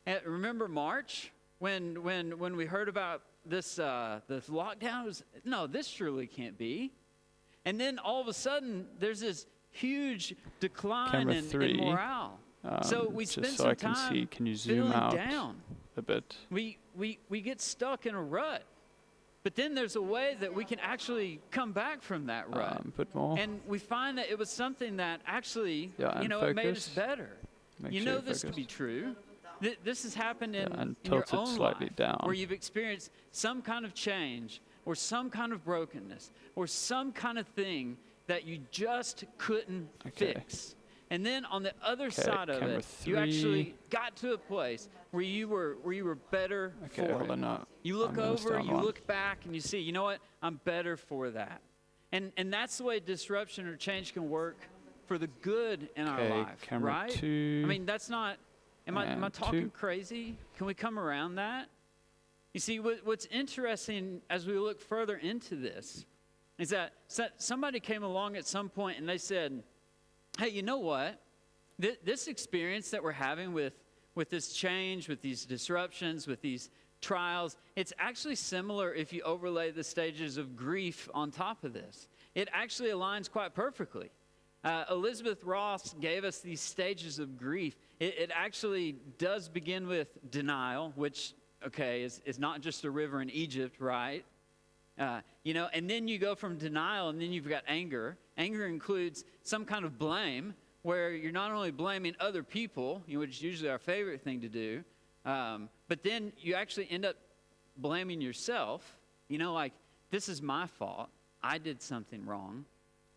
And remember March when we heard about this lockdown? No, this surely can't be. And then all of a sudden, there's this huge decline in morale. So we spend
just so
some
I can
time
see, can you zoom
feeling
out
down.
a bit?
We get stuck in a rut. But then there's a way that we can actually come back from that rut.
A bit more.
And we find that it was something that actually,
Yeah, and
it made us
focus.
better.
Make
You
sure
know
you
this to
focus.
be true. This has happened
Yeah,
in
and
your
tilt it
own
slightly
life,
down.
where you've experienced some kind of change or some kind of brokenness or some kind of thing that you just couldn't fix. And then on the other side of
camera
it, you
3.
actually got to a place where you were better
Okay,
for
hold
it.
on now.
You look
I'm gonna
over,
start
you
one.
look back, and you see, you know what? I'm better for that. And that's the way disruption or change can work for the good in our life,
camera
right?
2.
I mean, that's not. Am I
and
talking
2.
crazy? Can we come around that? You see, what's interesting as we look further into this is that somebody came along at some point and they said, "Hey, you know what? This experience that we're having with this change, with these disruptions, with these trials, it's actually similar if you overlay the stages of grief on top of this. It actually aligns quite perfectly. Elizabeth Ross gave us these stages of grief. It actually does begin with denial, which, is not just a river in Egypt, right? And then you go from denial, and then you've got anger. Anger includes some kind of blame, where you're not only blaming other people, which is usually our favorite thing to do, but then you actually end up blaming yourself. Like, this is my fault. I did something wrong.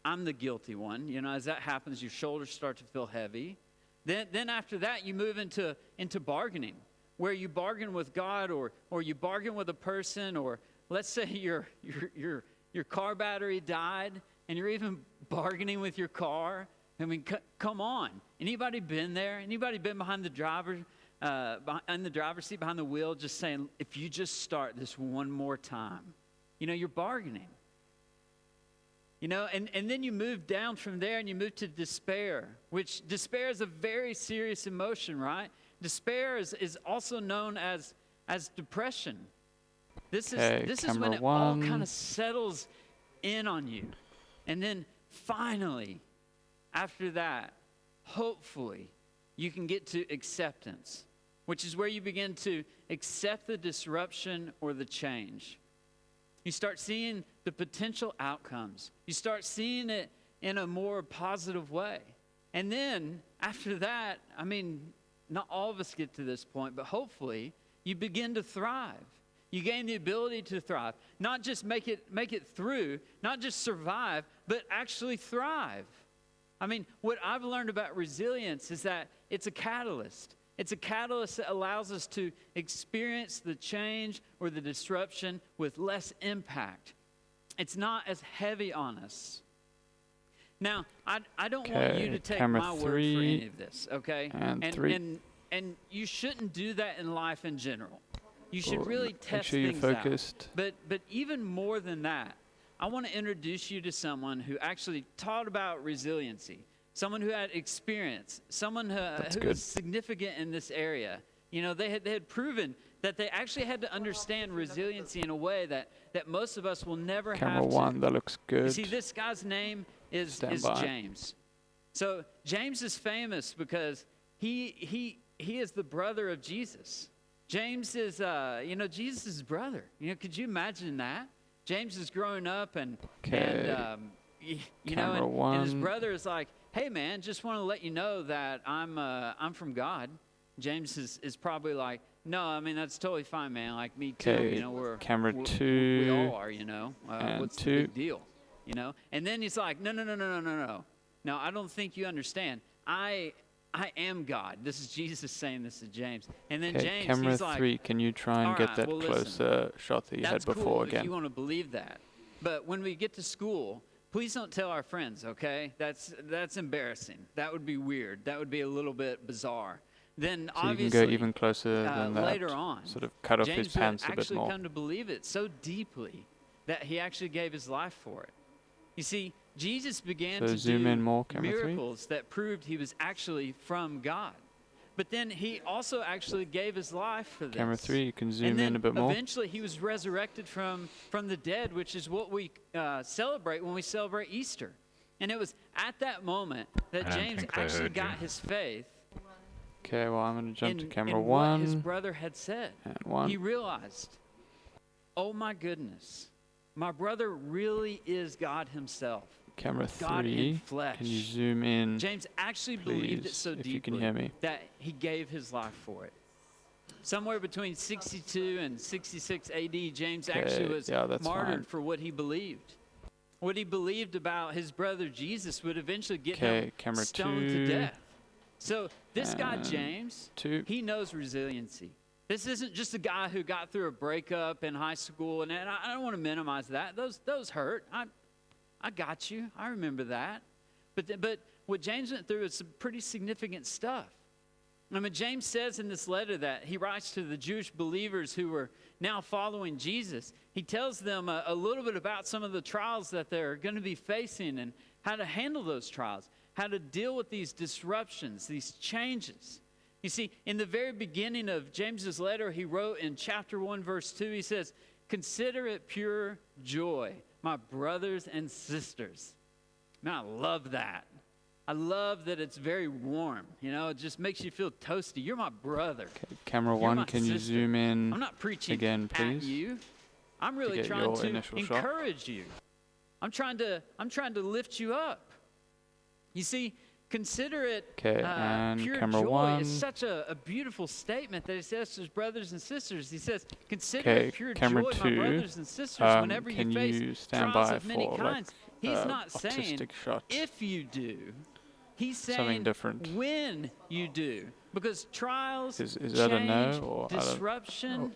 I'm the guilty one. As that happens, your shoulders start to feel heavy. Then after that, you move into bargaining, where you bargain with God or you bargain with a person, or let's say your car battery died, and you're even bargaining with your car. I mean, come on. Anybody been there? Anybody been behind the driver's seat, behind the wheel, just saying, if you just start this one more time, you're bargaining. And then you move down from there and you move to despair, which despair is a very serious emotion, right? Despair is also known as depression. This is when it all kind of settles in on you. And then finally, after that, hopefully, you can get to acceptance, which is where you begin to accept the disruption or the change. You start seeing the potential outcomes. You start seeing it in a more positive way. And then, after that, not all of us get to this point, but hopefully, you begin to thrive. You gain the ability to thrive. Not just make it through, not just survive, but actually thrive. What I've learned about resilience is that it's a catalyst. It's a catalyst that allows us to experience the change or the disruption with less impact. It's not as heavy on us. Now, I don't want you to take
camera
my word for
3,
any of this, okay?
and 3.
And and you shouldn't do that in life in general. You should
Well,
really
make
test
sure you're
things
focused.
out. But even more than that, I want to introduce you to someone who actually taught about resiliency, someone who had experience, someone who
good.
was significant in this area. You know, they had proven that they actually had to understand resiliency in a way that most of us will never
Camera
have to.
1, that looks good.
You see, this guy's name is
Stand by.
James. So James is famous because he is the brother of Jesus. James is, Jesus' brother. You know, could you imagine that? James is growing up and
Camera
and his
1.
brother is like, hey man, just want to let you know that I'm from God. James is probably like, no, I mean, that's totally fine, man. Like, me too,
Okay,
you know,
camera
we
2,
all are, you know.
and
What's
2.
the big deal, you know? And then he's like, no. No, I don't think you understand. I am God. This is Jesus saying this to James. And then
Okay,
James,
camera
he's like,
3, can you try and
all
get
right,
that
well, listen,
closer shot that you
that's
had before
cool if
again?
you want to believe that. But when we get to school, please don't tell our friends, okay? That's embarrassing. That would be weird. That would be a little bit bizarre. Then
So you
obviously,
can go even closer than that.
later on,
Sort of cut off
James
his pants
would
a bit
actually
more.
come to believe it so deeply that he actually gave his life for it. You see, Jesus began
So
to
zoom
do
in more, camera 3.
miracles that proved he was actually from God. But then he also actually gave his life for this.
Camera 3, you can zoom
And then
in a bit more.
eventually he was resurrected from the dead, which is what we celebrate when we celebrate Easter. And it was at that moment that
I don't
James
think they
actually
heard you.
got his faith
Okay, well, I'm going to jump to
in
camera
what his
1
brother had said.
and 1.
He realized, oh my goodness, my brother really is God himself.
Camera
God in
3,
flesh.
can you zoom in?
James actually believed it
Please,
so
if
deeply
you can hear me.
that he gave his life for it. Somewhere between 62 and 66 AD, James actually
Okay,
was
yeah, that's
martyred
fine.
for what he believed. What he believed about his brother Jesus would eventually get
Okay,
him
camera
stoned
2,
to death. So this guy,
and
James,
2.
he knows resiliency. This isn't just a guy who got through a breakup in high school, and I don't want to minimize that. Those hurt. I got you. I remember that. But what James went through is some pretty significant stuff. I mean, James says in this letter that he writes to the Jewish believers who were now following Jesus. He tells them a little bit about some of the trials that they're going to be facing and how to handle those trials, how to deal with these disruptions, these changes. You see, in the very beginning of James's letter, he wrote in chapter 1, verse 2, he says, "Consider it pure joy, my brothers and sisters." Man, I love that. I love that it's very warm. You know, it just makes you feel toasty. You're my brother.
Okay, camera
You're
1,
my
can you
sister.
zoom in?
I'm not preaching
again,
at
please,
you. I'm really
get
trying
your
to
initial shot.
encourage you. I'm trying to lift you up. You see, consider it
Okay, and
pure
camera
joy.
1.
It's such a beautiful statement that he says to his brothers and sisters. He says, consider
Okay,
it pure
camera
joy,
2,
my brothers and sisters, whenever
can
you face
you stand
trials
by
of many
for,
kinds.
like,
He's not saying
artistic shot?
if you do. He's
Something
saying
different.
when you do. Because trials,
Is that a no,
change,
or I don't-
disruption,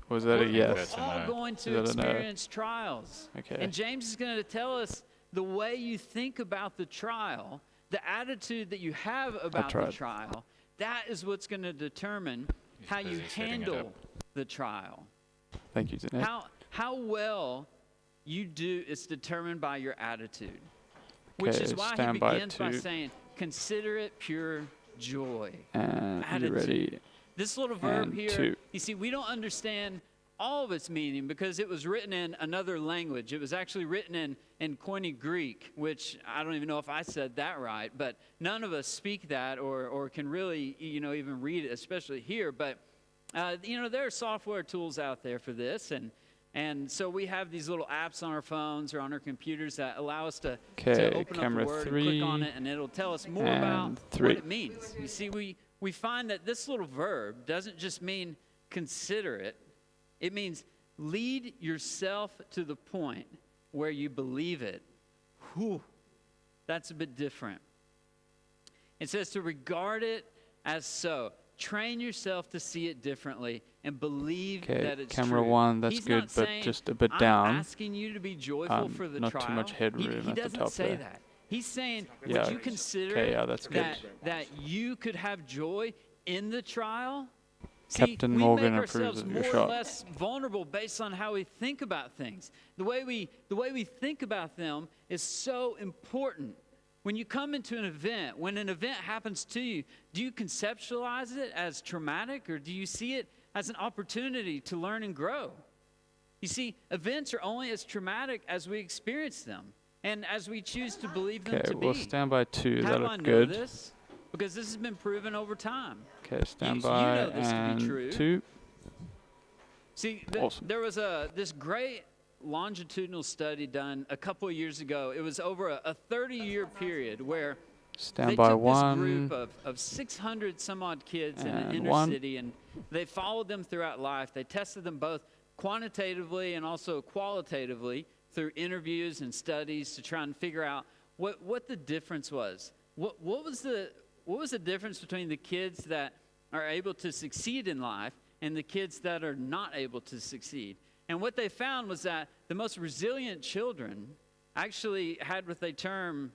Was that a
we're
yes?
That's a
all
no.
going
Is
to
that a no?
experience trials.
Okay.
And James is going to tell us the way you think about the trial, the attitude that you have about the
tried.
trial, that is what's going to determine
He's
how you
busy setting it
handle
up.
the trial.
Thank you, Zunaid.
How well you do is determined by your attitude. Which
Okay,
is why he
stand by
begins by
2.
saying, consider it pure joy.
And you
attitude.
ready?
This little verb
And
here,
2.
you see, we don't understand all of its meaning because it was written in another language. It was actually written in Koine Greek, which I don't even know if I said that right, but none of us speak that or can really, even read it, especially here. But, there are software tools out there for this, and so we have these little apps on our phones or on our computers that allow us to
Okay,
open up
camera
the word
3,
and click on it, and it'll tell us more
and
about
3.
what it means. You see, we find that this little verb doesn't just mean consider it. It means lead yourself to the point where you believe it. Whew, that's a bit different. It says to regard it as so. Train yourself to see it differently and believe
Okay,
that it's
camera
true.
1, that's
He's
good,
not
but
saying,
just a bit
I'm
down.
asking you to be joyful for the
not
trial.
too much headroom
He
at the
doesn't
top
say
there.
that. He's saying,
Yeah,
would you consider
okay, yeah, that's good.
that you could have joy in the trial,
Captain
we
Morgan
make
approves
ourselves
of your
more or
shot.
less vulnerable based on how we think about things. The way we think about them is so important. When you come into an event, when an event happens to you, do you conceptualize it as traumatic, or do you see it as an opportunity to learn and grow? You see, events are only as traumatic as we experience them and as we choose to believe them
Okay,
to
we'll
be.
stand by 2.
How
That
do I
look
know
good.
this? Because this has been proven over time.
Okay, stand
you
by
know this to be
and
true.
2.
See,
Awesome.
there was this great longitudinal study done a couple of years ago. It was over a 30-year period where
Stand
they
by
took
1.
this group of 600 some odd kids in an
And
inner
1.
city, and they followed them throughout life. They tested them both quantitatively and also qualitatively through interviews and studies to try and figure out what the difference was. What was the difference between the kids that are able to succeed in life and the kids that are not able to succeed? And what they found was that the most resilient children actually had what they term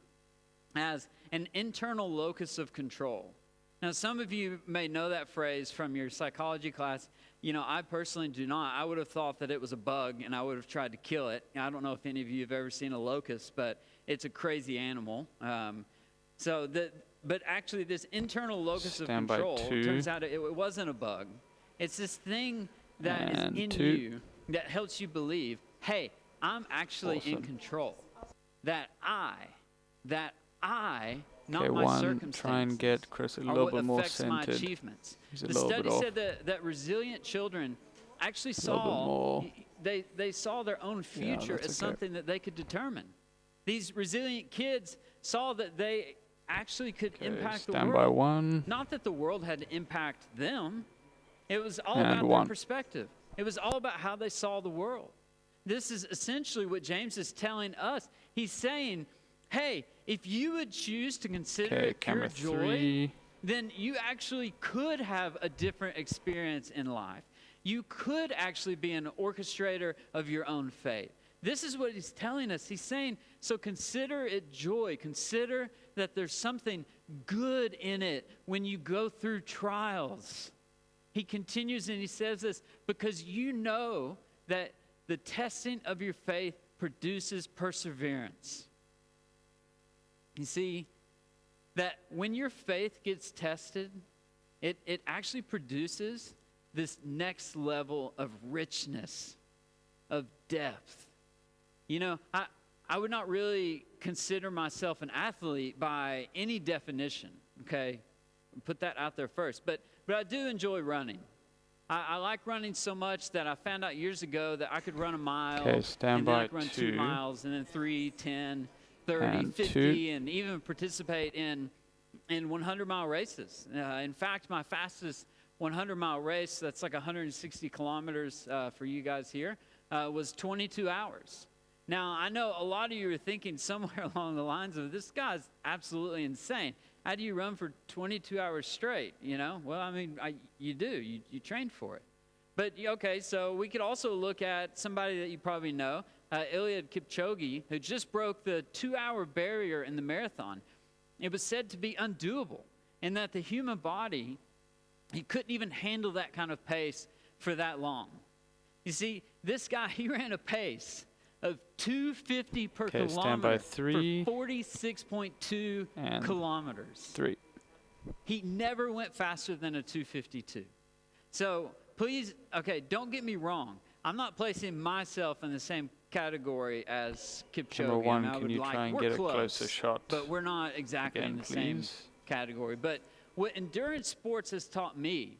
as an internal locus of control. Now, some of you may know that phrase from your psychology class. You know, I personally do not. I would have thought that it was a bug, and I would have tried to kill it. I don't know if any of you have ever seen a locust, but it's a crazy animal. But actually, this internal locus of
Stand by
control
2.
turns out it wasn't a bug. It's this thing that is
And
in
2.
you that helps you believe, hey, I'm actually in
Awesome.
control. That I, not
Okay,
my
1.
circumstances,
Try and get Chris a
are
little
what
bit more
affects my
centered.
achievements.
He's a
The
little
study
bit off.
said that resilient children actually
little bit
saw
more.
they saw their own future
that's
as
okay.
something that they could determine. These resilient kids saw that they actually could
Okay,
impact the
stand by
world.
1.
Not that the world had to impact them. It was all
And
about
1.
their perspective. It was all about how they saw the world. This is essentially what James is telling us. He's saying, hey, if you would choose to consider
Okay,
it pure
camera
joy,
3.
then you actually could have a different experience in life. You could actually be an orchestrator of your own fate. This is what he's telling us. He's saying, so consider it joy. Consider that there's something good in it when you go through trials. He continues and he says this, because you know that the testing of your faith produces perseverance. You see, that when your faith gets tested, it actually produces this next level of richness, of depth. You know, I would not really consider myself an athlete by any definition, okay? Put that out there first. But I do enjoy running. I like running so much that I found out years ago that I could run a mile,
Okay, stand
and then
by
I could run
2.
2 miles, and then 3, 10, 30,
And
50,
2.
and even participate in 100-mile races. In fact, my fastest 100-mile race, that's like 160 kilometers for you guys here, was 22 hours. Now, I know a lot of you are thinking somewhere along the lines of, this guy's absolutely insane. How do you run for 22 hours straight, you know? Well, I mean, you do. You train for it. But, okay, so we could also look at somebody that you probably know, Eliud Kipchoge, who just broke the 2-hour barrier in the marathon. It was said to be undoable, and that the human body, he couldn't even handle that kind of pace for that long. You see, this guy, he ran a pace of 250 per
Okay, stand
kilometer
by 3.
for 46.2
And
kilometers.
3.
He never went faster than a 252. So please, okay, don't get me wrong. I'm not placing myself in the same category as Kipchoge.
Number 1,
I
can
would
you
like,
try and
we're
get
close,
a closer shot?
but we're not exactly
Again,
in the same
please.
category. But what endurance sports has taught me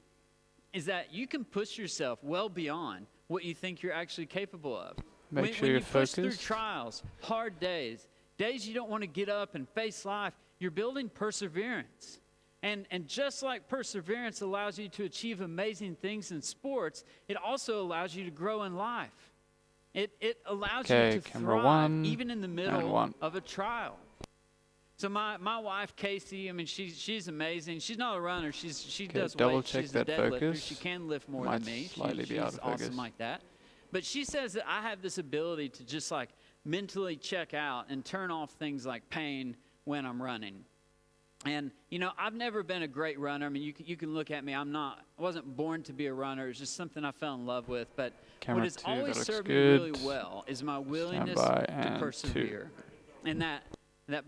is that you can push yourself well beyond what you think you're actually capable of.
Make sure
when
you're
you push through
focused.
trials, hard days you don't want to get up and face life, you're building perseverance. And just like perseverance allows you to achieve amazing things in sports, it also allows you to grow in life. It allows you
Okay,
to
camera
thrive
1
even in the
and
middle
1.
of a trial. So my wife Casey, I mean she's amazing. She's not a runner. She
Okay,
does
double
weights.
check
She's a
that
deadlifter.
focus.
She can lift more
Might
than me.
slightly be out
She's
of focus.
awesome like that. But she says that I have this ability to just like mentally check out and turn off things like pain when I'm running. And, you know, I've never been a great runner. I mean, you can look at me. I wasn't born to be a runner. It's just something I fell in love with. But
Camera
what has
2,
always
that looks
served me
good.
really well is my willingness
Standby
to
and 2.
persevere. And that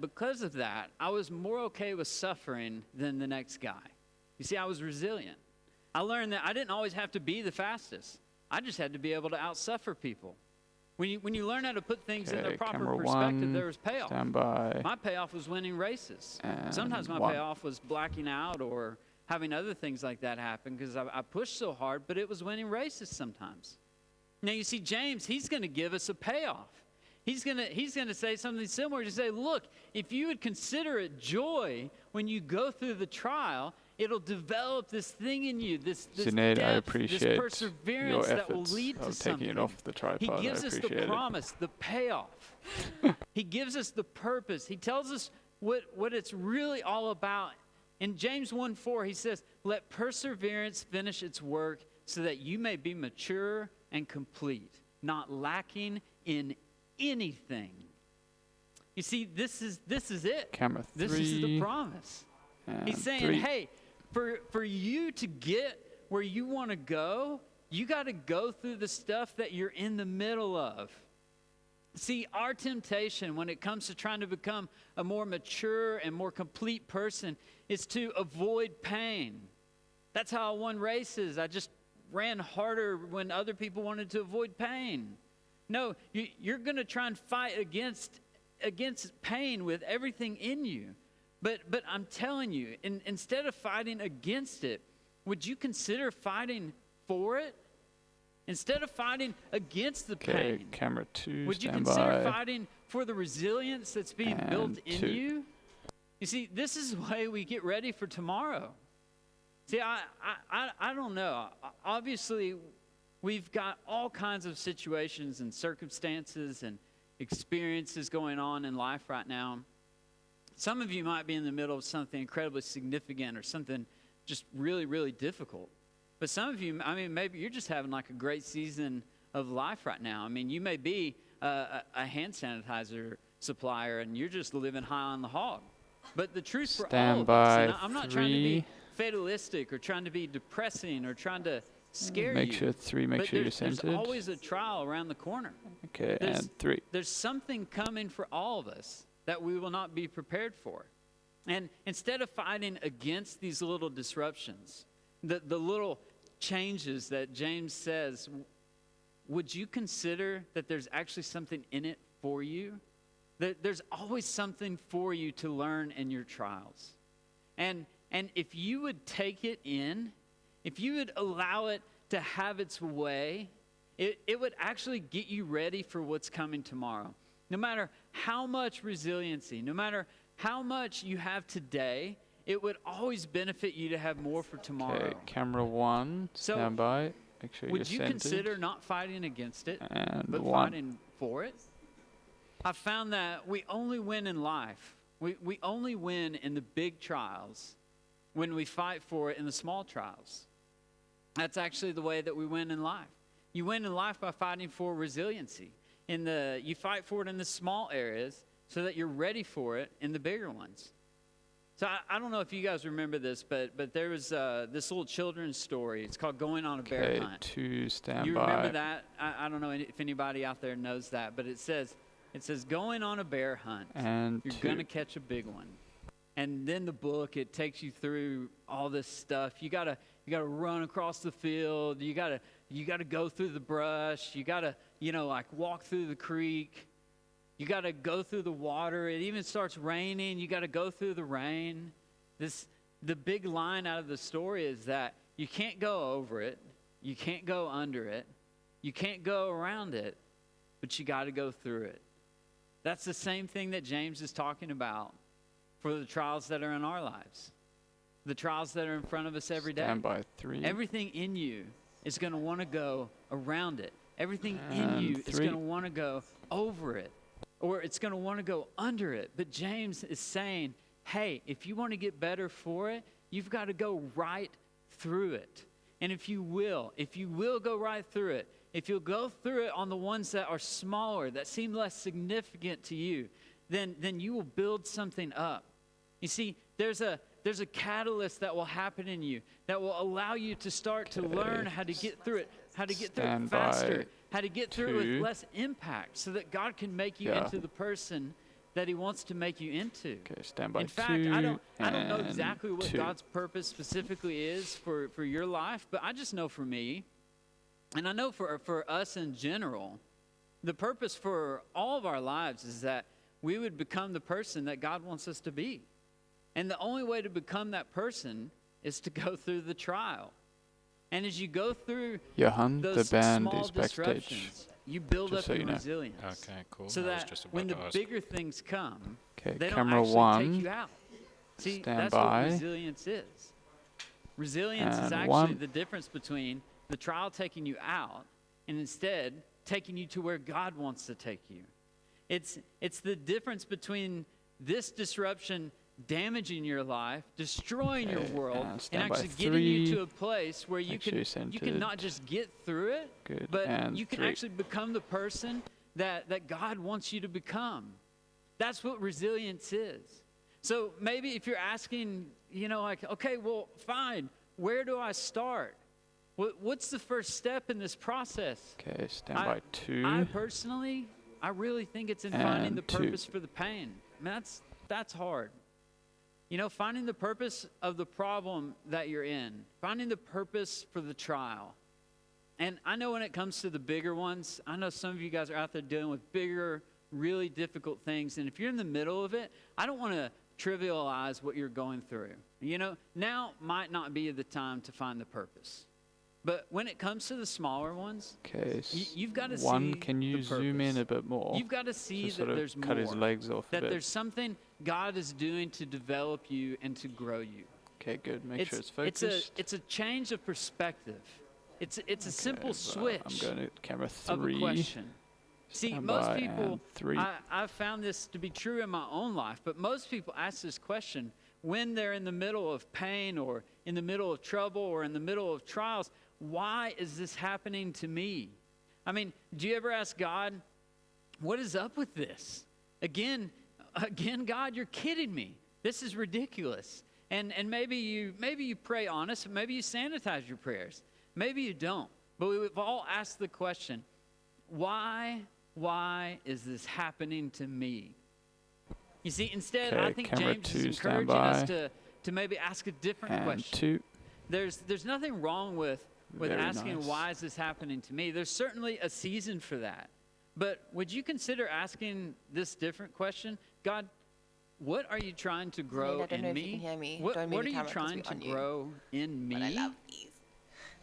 because of that, I was more okay with suffering than the next guy. You see, I was resilient. I learned that I didn't always have to be the fastest. I just had to be able to outsuffer people. When you learn how to put things in their proper
camera
perspective,
1,
there was payoff.
Standby.
My payoff was winning races.
And
Sometimes my
1.
payoff was blacking out or having other things like that happen because I pushed so hard, but it was winning races sometimes. Now you see, James, he's going to give us a payoff. He's going to say something similar to say, look, if you would consider it joy when you go through the trial, it'll develop this thing in you, this
Zunaid, I
depth,
appreciate
this perseverance
your
that will
efforts
lead to
of
something.
taking it off the tripod.
He gives
I
us the
appreciate it.
promise, the payoff. He gives us the purpose. He tells us what it's really all about. In James 1:4, he says, let perseverance finish its work so that you may be mature and complete, not lacking in anything. You see, this is it.
Camera 3.
This is the promise.
and
He's saying,
3.
hey, for you to get where you want to go, you got to go through the stuff that you're in the middle of. See, our temptation when it comes to trying to become a more mature and more complete person is to avoid pain. That's how I won races. I just ran harder when other people wanted to avoid pain. No, you're going to try and fight against pain with everything in you. But I'm telling you, instead of fighting against it, would you consider fighting for it? Instead of fighting against the
Okay,
pain,
camera 2,
would you
standby.
consider fighting for the resilience that's being built
And
in
2.
you? You see, this is the way we get ready for tomorrow. See, I don't know. Obviously, we've got all kinds of situations and circumstances and experiences going on in life right now. Some of you might be in the middle of something incredibly significant or something just really, really difficult. But some of you, I mean, maybe you're just having like a great season of life right now. I mean, you may be a hand sanitizer supplier and you're just living high on the hog. But the truth for all of us, and I'm not trying to be fatalistic or trying to be depressing or trying to scare
Make
you.
sure 3, make
But
sure you're
there's
centered.
always a trial around the corner.
Okay,
there's-
and 3.
There's something coming for all of us that we will not be prepared for. And instead of fighting against these little disruptions, the little changes that James says, would you consider that there's actually something in it for you? That there's always something for you to learn in your trials. And if you would take it in, if you would allow it to have its way, it would actually get you ready for what's coming tomorrow. No matter how much resiliency, no matter how much you have today, it would always benefit you to have more for tomorrow.
Okay, camera 1,
So,
standby. Make sure you're
Would you
centered.
consider not fighting against it,
And
but
1.
fighting for it? I've found that we only win in life. We only win in the big trials when we fight for it in the small trials. That's actually the way that we win in life. You win in life by fighting for resiliency. You fight for it in the small areas so that you're ready for it in the bigger ones. So I don't know if you guys remember this, but there was this little children's story. It's called Going on a Bear
Okay,
Hunt.
2, standby.
You remember that? I don't know if anybody out there knows that, but it says going on a bear hunt.
And
You're
2.
going to catch a big one. And then the book, it takes you through all this stuff. You gotta run across the field. You gotta go through the brush. You gotta like walk through the creek. You gotta go through the water. It even starts raining. You gotta go through the rain. The big line out of the story is that you can't go over it. You can't go under it. You can't go around it, but you gotta go through it. That's the same thing that James is talking about for the trials that are in our lives, the trials that are in front of us every day.
Standby 3.
Everything in you is going to want to go around it. Everything in
And
you is
3.
going to want to go over it, or it's going to want to go under it. But James is saying, hey, if you want to get better for it, you've got to go right through it. And if you will go right through it, if you'll go through it on the ones that are smaller, that seem less significant to you, then you will build something up. You see, there's a catalyst that will happen in you that will allow you to start to learn how to get through it, how to get through it
Stand
faster,
by
how to get through it with
2.
less impact so that God can make you
Yeah.
into the person that he wants to make you into.
Okay, stand by
In fact,
2.
I don't know
and
exactly what
2.
God's purpose specifically is for your life, but I just know for me, and I know for us in general, the purpose for all of our lives is that we would become the person that God wants us to be. And the only way to become that person is to go through the trial. And as you go through
Johan,
those
the band
small
is backstage.
disruptions, you build
Just
up
so
your
you know.
resilience.
Okay, cool.
So
I was
that
just about
when the
to ask.
bigger things come,
Okay,
they don't
camera
actually
1.
take you out. See,
Stand
that's
by.
what resilience is. Resilience is
And
actually
1.
the difference between the trial taking you out and instead taking you to where God wants to take you. It's the difference between this disruption damaging your life, destroying your
Okay,
world,
and
and
stand by
actually getting you
3.
to a place where you
Make sure
can
you're
you can not
centered.
just get through it,
Good.
but
And
you can
3.
actually become the person that God wants you to become. That's what resilience is. So maybe if you're asking, like, okay, well, fine, where do I start? What's the first step in this process?
Okay, stand by 2.
I personally, I really think it's in finding
And
the
2.
purpose for the pain. I mean, that's hard. Finding the purpose of the problem that you're in, finding the purpose for the trial. And I know when it comes to the bigger ones, I know some of you guys are out there dealing with bigger, really difficult things. And if you're in the middle of it, I don't want to trivialize what you're going through. Now might not be the time to find the purpose. But when it comes to the smaller ones,
Okay,
you've got to
1,
see
can you
the
zoom in a bit more?
You've got to see
Just
that
sort of
there's
cut
more.
his legs off a
That
bit.
there's something God is doing to develop you and to grow you.
Okay, good. Make sure it's focused.
It's a change of perspective. It's a simple
I'm
switch
going to camera
of a
3.
question. See,
Stand
most
by
people,
and 3.
I've found this to be true in my own life, but most people ask this question when they're in the middle of pain or in the middle of trouble or in the middle of trials. Why is this happening to me? I mean, do you ever ask God, what is up with this? Again, God, you're kidding me. This is ridiculous. And maybe you pray honest, maybe you sanitize your prayers. Maybe you don't. But we've all asked the question, why is this happening to me? You see, instead,
Okay,
I think
camera
James
2,
is
stand
encouraging us
by.
to maybe ask a different
And
question.
2.
There's nothing wrong with
Very
asking,
nice.
why is this happening to me? There's certainly a season for that. But would you consider asking this different question? God, what are you trying to grow
I don't know
in
if you
me?
can hear me.
What
Don't move
are
the
you
camera 'cause
trying
we're
to
on you.
grow in me?
But I love these.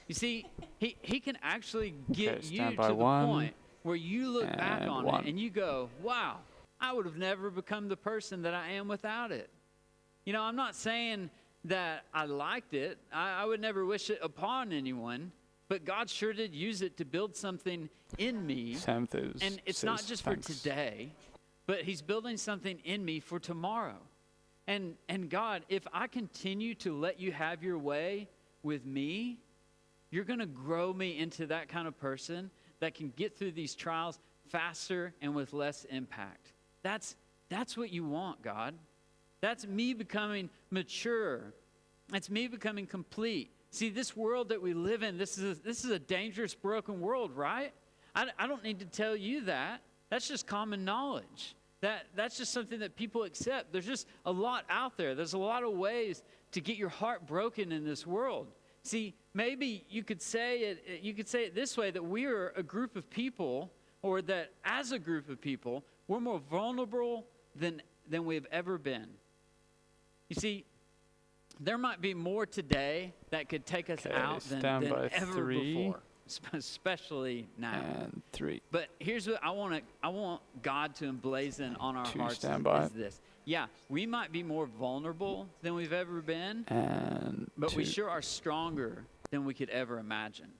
You see, he can actually get
Okay,
you
stand
to
by
the
1.
point where you look back
And
on
1.
it and you go, wow, I would have never become the person that I am without it. I'm not saying that I liked it. I would never wish it upon anyone, but God sure did use it to build something in me.
Sam
And it's not
says
just
thanks.
for today, but he's building something in me for tomorrow. And God, if I continue to let you have your way with me, you're going to grow me into that kind of person that can get through these trials faster and with less impact. That's what you want, God. That's me becoming mature. That's me becoming complete. See, this world that we live in, this is a dangerous, broken world, right? I don't need to tell you that. That's just common knowledge. That's just something that people accept. There's just a lot out there. There's a lot of ways to get your heart broken in this world. See, maybe you could say it this way, that we are a group of people, or that as a group of people, we're more vulnerable than we've ever been. You see, there might be more today that could take us
Okay,
out than
stand by
ever
3.
before, especially now.
And 3.
But here's what I want God to emblazon on our
2,
hearts
stand by.
is this. Yeah, we might be more vulnerable than we've ever been,
And
but
2.
we sure are stronger than we could ever imagine.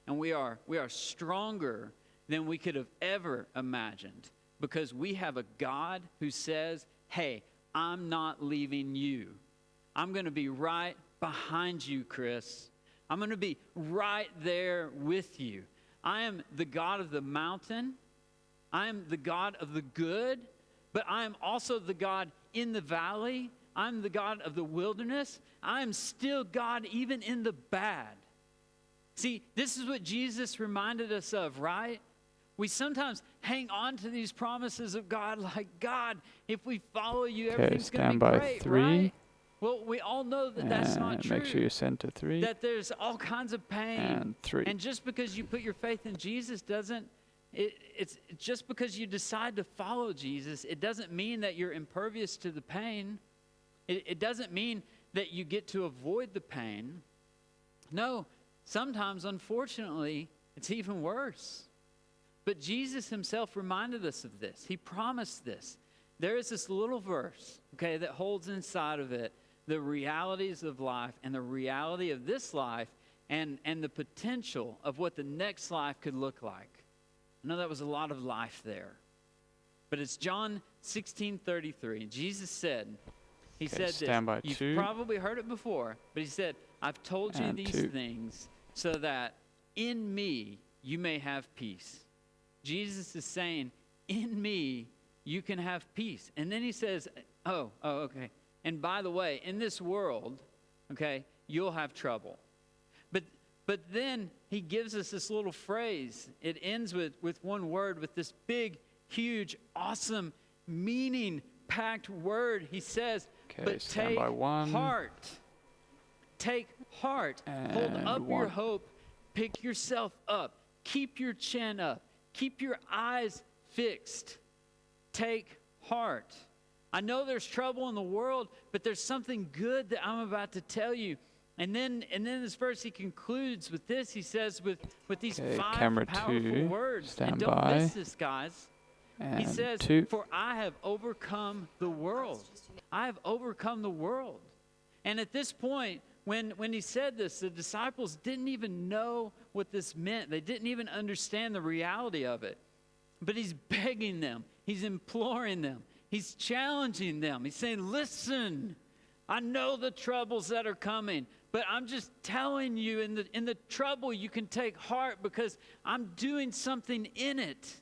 And we are stronger than we could have ever imagined, because we have a God who says, hey, I'm not leaving you. I'm going to be right behind you, Chris. I'm going to be right there with you. I am the God of the mountain. I am the God of the good, but I am also the God in the valley. I'm the God of the wilderness. I'm still God even in the bad. See, this is what Jesus reminded us of, right? We sometimes hang on to these promises of God like, God, if we follow you, everything's going to
stand
be
by
great,
3.
right? Well, we all know that that's not
And
true.
make sure you send to 3.
That there's all kinds of pain.
And 3.
And just because you put your faith in Jesus it's just because you decide to follow Jesus, it doesn't mean that you're impervious to the pain. It doesn't mean that you get to avoid the pain. No, sometimes, unfortunately, it's even worse. But Jesus himself reminded us of this. He promised this. There is this little verse, okay, that holds inside of it the realities of life and the reality of this life and the potential of what the next life could look like. I know that was a lot of life there. But it's John 16:33. Jesus said, he said
stand by
this.
2.
You've probably heard it before, but he said, I've told you
And
these
2.
things so that in me you may have peace. Jesus is saying, in me you can have peace. And then he says, okay. And by the way, in this world, okay, you'll have trouble. But then he gives us this little phrase. It ends with one word, with this big, huge, awesome, meaning-packed word. He says, but
stand
take
by 1.
heart. Take heart. Hold
And
up your
1.
hope. Pick yourself up. Keep your chin up. Keep your eyes fixed. Take heart. I know there's trouble in the world, but there's something good that I'm about to tell you. And then this verse, he concludes with this. He says with these 5 powerful
2,
words.
stand
And don't
by.
miss this, guys.
And
He says,
2.
for I have overcome the world. I have overcome the world. And at this point, when he said this, the disciples didn't even know what this meant. They didn't even understand the reality of it. But he's begging them. He's imploring them. He's challenging them. He's saying, listen, I know the troubles that are coming, but I'm just telling you, in the trouble, you can take heart because I'm doing something in it.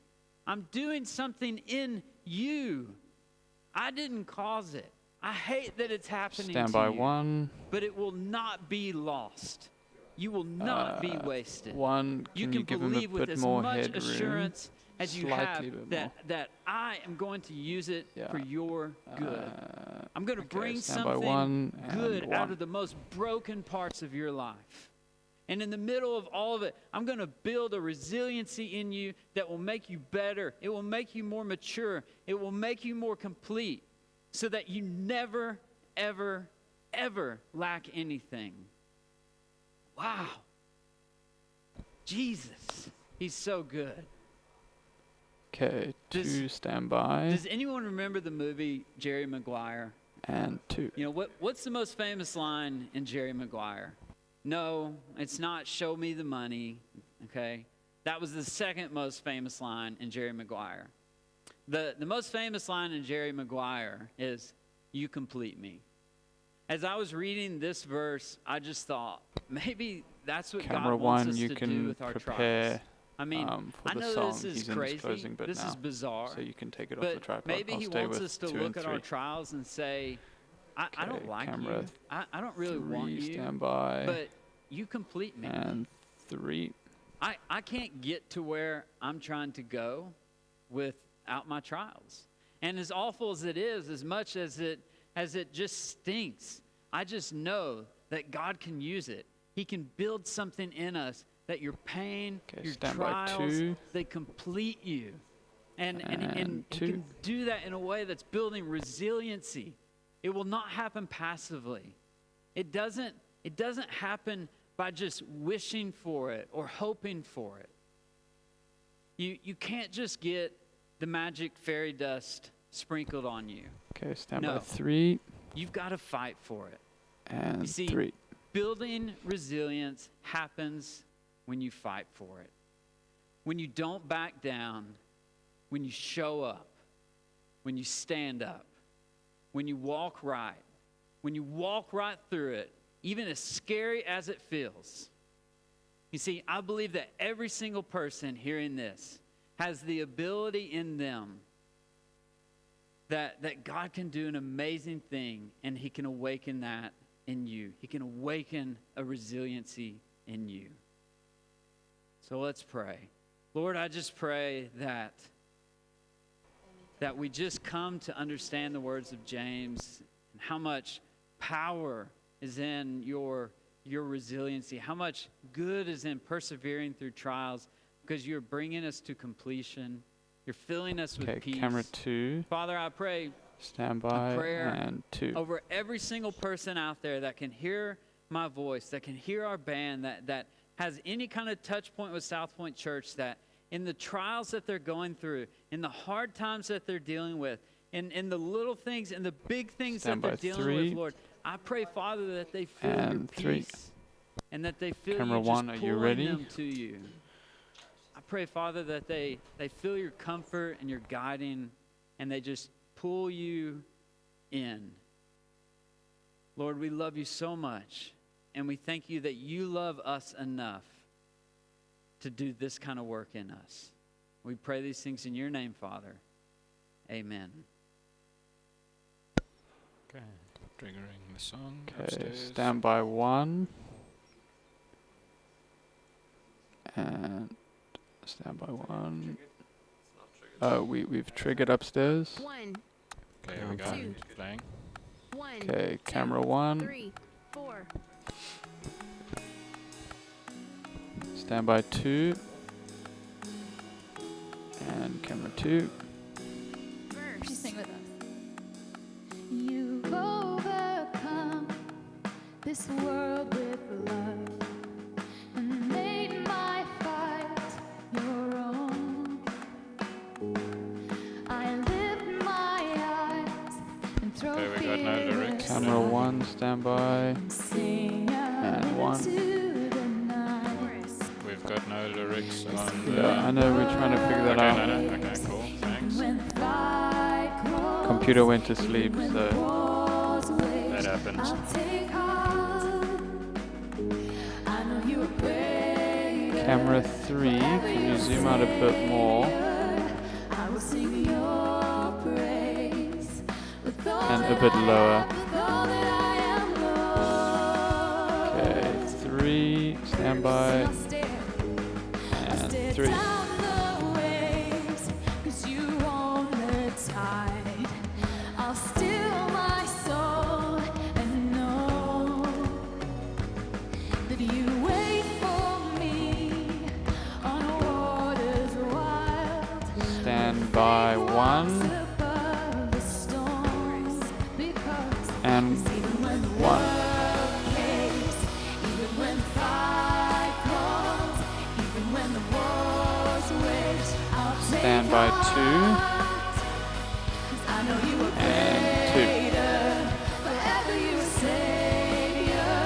I'm doing something in you. I didn't cause it. I hate that it's happening
Stand
to
by
you.
1.
But it will not be lost. You will not be wasted.
1.
You
Can
can
you give him a
believe with
bit
as
more
much
headroom?
assurance as you have
Slightly bit more.
that I am going to use it for your good. I'm going to
okay,
bring
stand by
something
1 and
good out
1.
of the most broken parts of your life. And in the middle of all of it, I'm going to build a resiliency in you that will make you better. It will make you more mature. It will make you more complete so that you never, ever, ever lack anything. Wow. Jesus, he's so good.
Okay, 2,
Does-
stand by.
Does anyone remember the movie Jerry Maguire?
And 2.
You know, what's the most famous line in Jerry Maguire? No, it's not show me the money, okay? That was the second most famous line in Jerry Maguire. The most famous line in Jerry Maguire is, you complete me. As I was reading this verse, I just thought, maybe that's what
Camera
God wants
1,
us
you
to do
can
with our
prepare
trials. I mean,
for
I
the
know
song.
this is
He's in his
crazy.
closing bit
This
now.
is bizarre.
So you can take it off the
But
tripod.
maybe
I'll
he
stay
wants
with
us to
2
look
and
at
3.
our trials and say, I don't
Okay,
like
camera
you. I don't really
3,
want you.
stand by.
But you complete me.
And 3.
I can't get to where I'm trying to go without my trials. And as awful as it is, as much as it just stinks, I just know that God can use it. He can build something in us that your pain,
Okay,
your
stand by
trials,
2.
they complete you. And
And
he
2.
can do that in a way that's building resiliency. It will not happen passively. It doesn't happen by just wishing for it or hoping for it. You can't just get the magic fairy dust sprinkled on you.
Okay, stand by
No.
3.
You've got to fight for it.
And
You see,
3.
building resilience happens when you fight for it. When you don't back down, when you show up, when you stand up, when you walk right through it, even as scary as it feels. You see, I believe that every single person hearing this has the ability in them that God can do an amazing thing, and he can awaken that in you. He can awaken a resiliency in you. So let's pray. Lord, I just pray that we just come to understand the words of James and how much power is in your resiliency, how much good is in persevering through trials, because you're bringing us to completion. You're filling us with peace.
Camera 2.
Father, I pray
Standby.
a prayer
And 2.
over every single person out there that can hear my voice, that can hear our band, that has any kind of touch point with South Point Church, that in the trials that they're going through, in the hard times that they're dealing with, in the little things and the big things
Standby
that they're dealing
3.
with, Lord, I pray, Father, that they feel
And
your
3.
peace and that they feel
Camera
you
1,
just
are you
pulling
ready?
them to you. I pray, Father, that they feel your comfort and your guiding, and they just pull you in. Lord, we love you so much, and we thank you that you love us enough to do this kind of work in us. We pray these things in your name, Father. Amen.
Okay, triggering the song
Okay,
upstairs.
standby 1. And standby 1. We've triggered upstairs.
1,
Okay, here we go.
Two.
Playing.
1,
Okay, camera 1.
3, 4.
Standby 2. And camera 2.
Please
Verse.
sing with us.
You've overcome this world with love and made my fight your own. I lift my eyes and throw
Okay, we got no
fear
lyrics.
Camera 1, standby.
and sing out
And 1.
into the night.
We've got no lyrics on.
Yeah, I know, we're trying to figure that
Okay,
out.
no. Okay, cool. Thanks.
When the fight grows,
Computer went to sleep, so
walls away,
That happens.
I'll take heart. I know you are greater.
camera 3. Can you zoom out a bit more?
I will sing your praise with all
And a
that
bit
I
lower.
have, with all that I am, Lord.
Okay, 3. Standby.
I'll stare
And 3.
down the waves, 'cause you won't let tide. I'll still my soul and know that you wait for me on waters wild.
Standby 1.
Above the storm, because
And
even when the
1.
world caves, even when the fight comes, even when the wars wage, I'll take
Standby 2.
heart, 'cause I know you are
And 2.
greater. Forever you are Savior,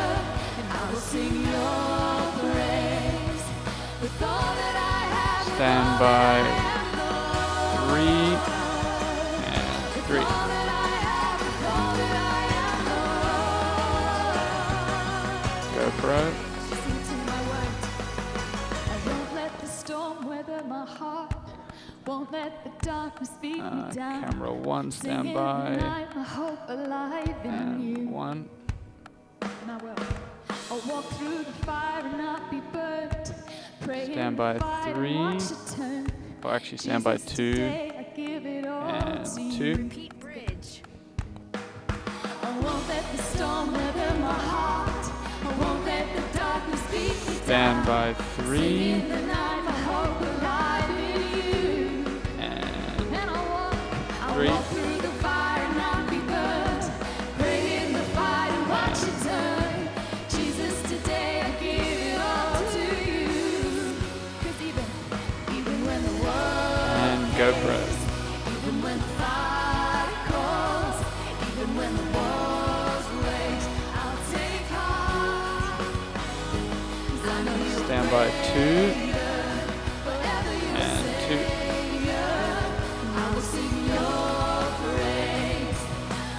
and I will sing your praise with all that I have. with all
Standby
that I am, Lord.
3. And 3.
All that I have, with all that I am, Lord.
GoPro.
Listen to my words. I won't let the storm weather my heart. Won't let the darkness beat me down.
Camera 1,
Sing in the
standby.
night, my hope alive in
And
you.
1.
And I will. I'll walk through the fire and not be burnt. Pray in
Standby
the fight and
3.
watch it turn.
Oh, actually, standby
Jesus,
2.
today I give it all
And
to you.
2.
Repeat bridge. I won't let the storm weather my heart. I won't let the darkness beat me down.
Standby
Sing
3.
in the night, my hope alive in you.
And
And I'll
3.
walk through the fire and not be burnt. Pray in the fight and watch it turn. Jesus, today I give it all to you. 'Cause even when the world
And GoPro.
even when the fight calls, even when the wars wage, I'll take heart. 'Cause I know you're
Standby 2.
forever you
And 2.
Savior. I will sing your praise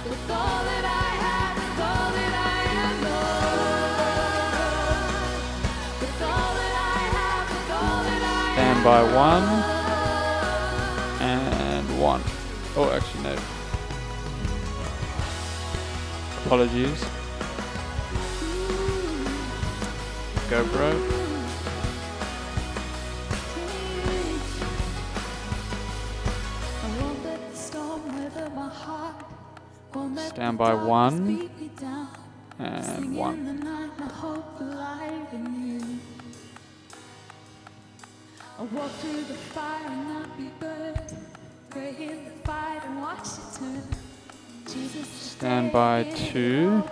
with all that I have, with all that I am, Lord. With all that I have, with all that I am,
Standby 1.
Lord.
And 1. Oh, actually, no. apologies. Go, bro. Stand by 1 and 1.
I walk through the fire and not be burned. Pray in the fight and watch it turn. Jesus,
Stand by 2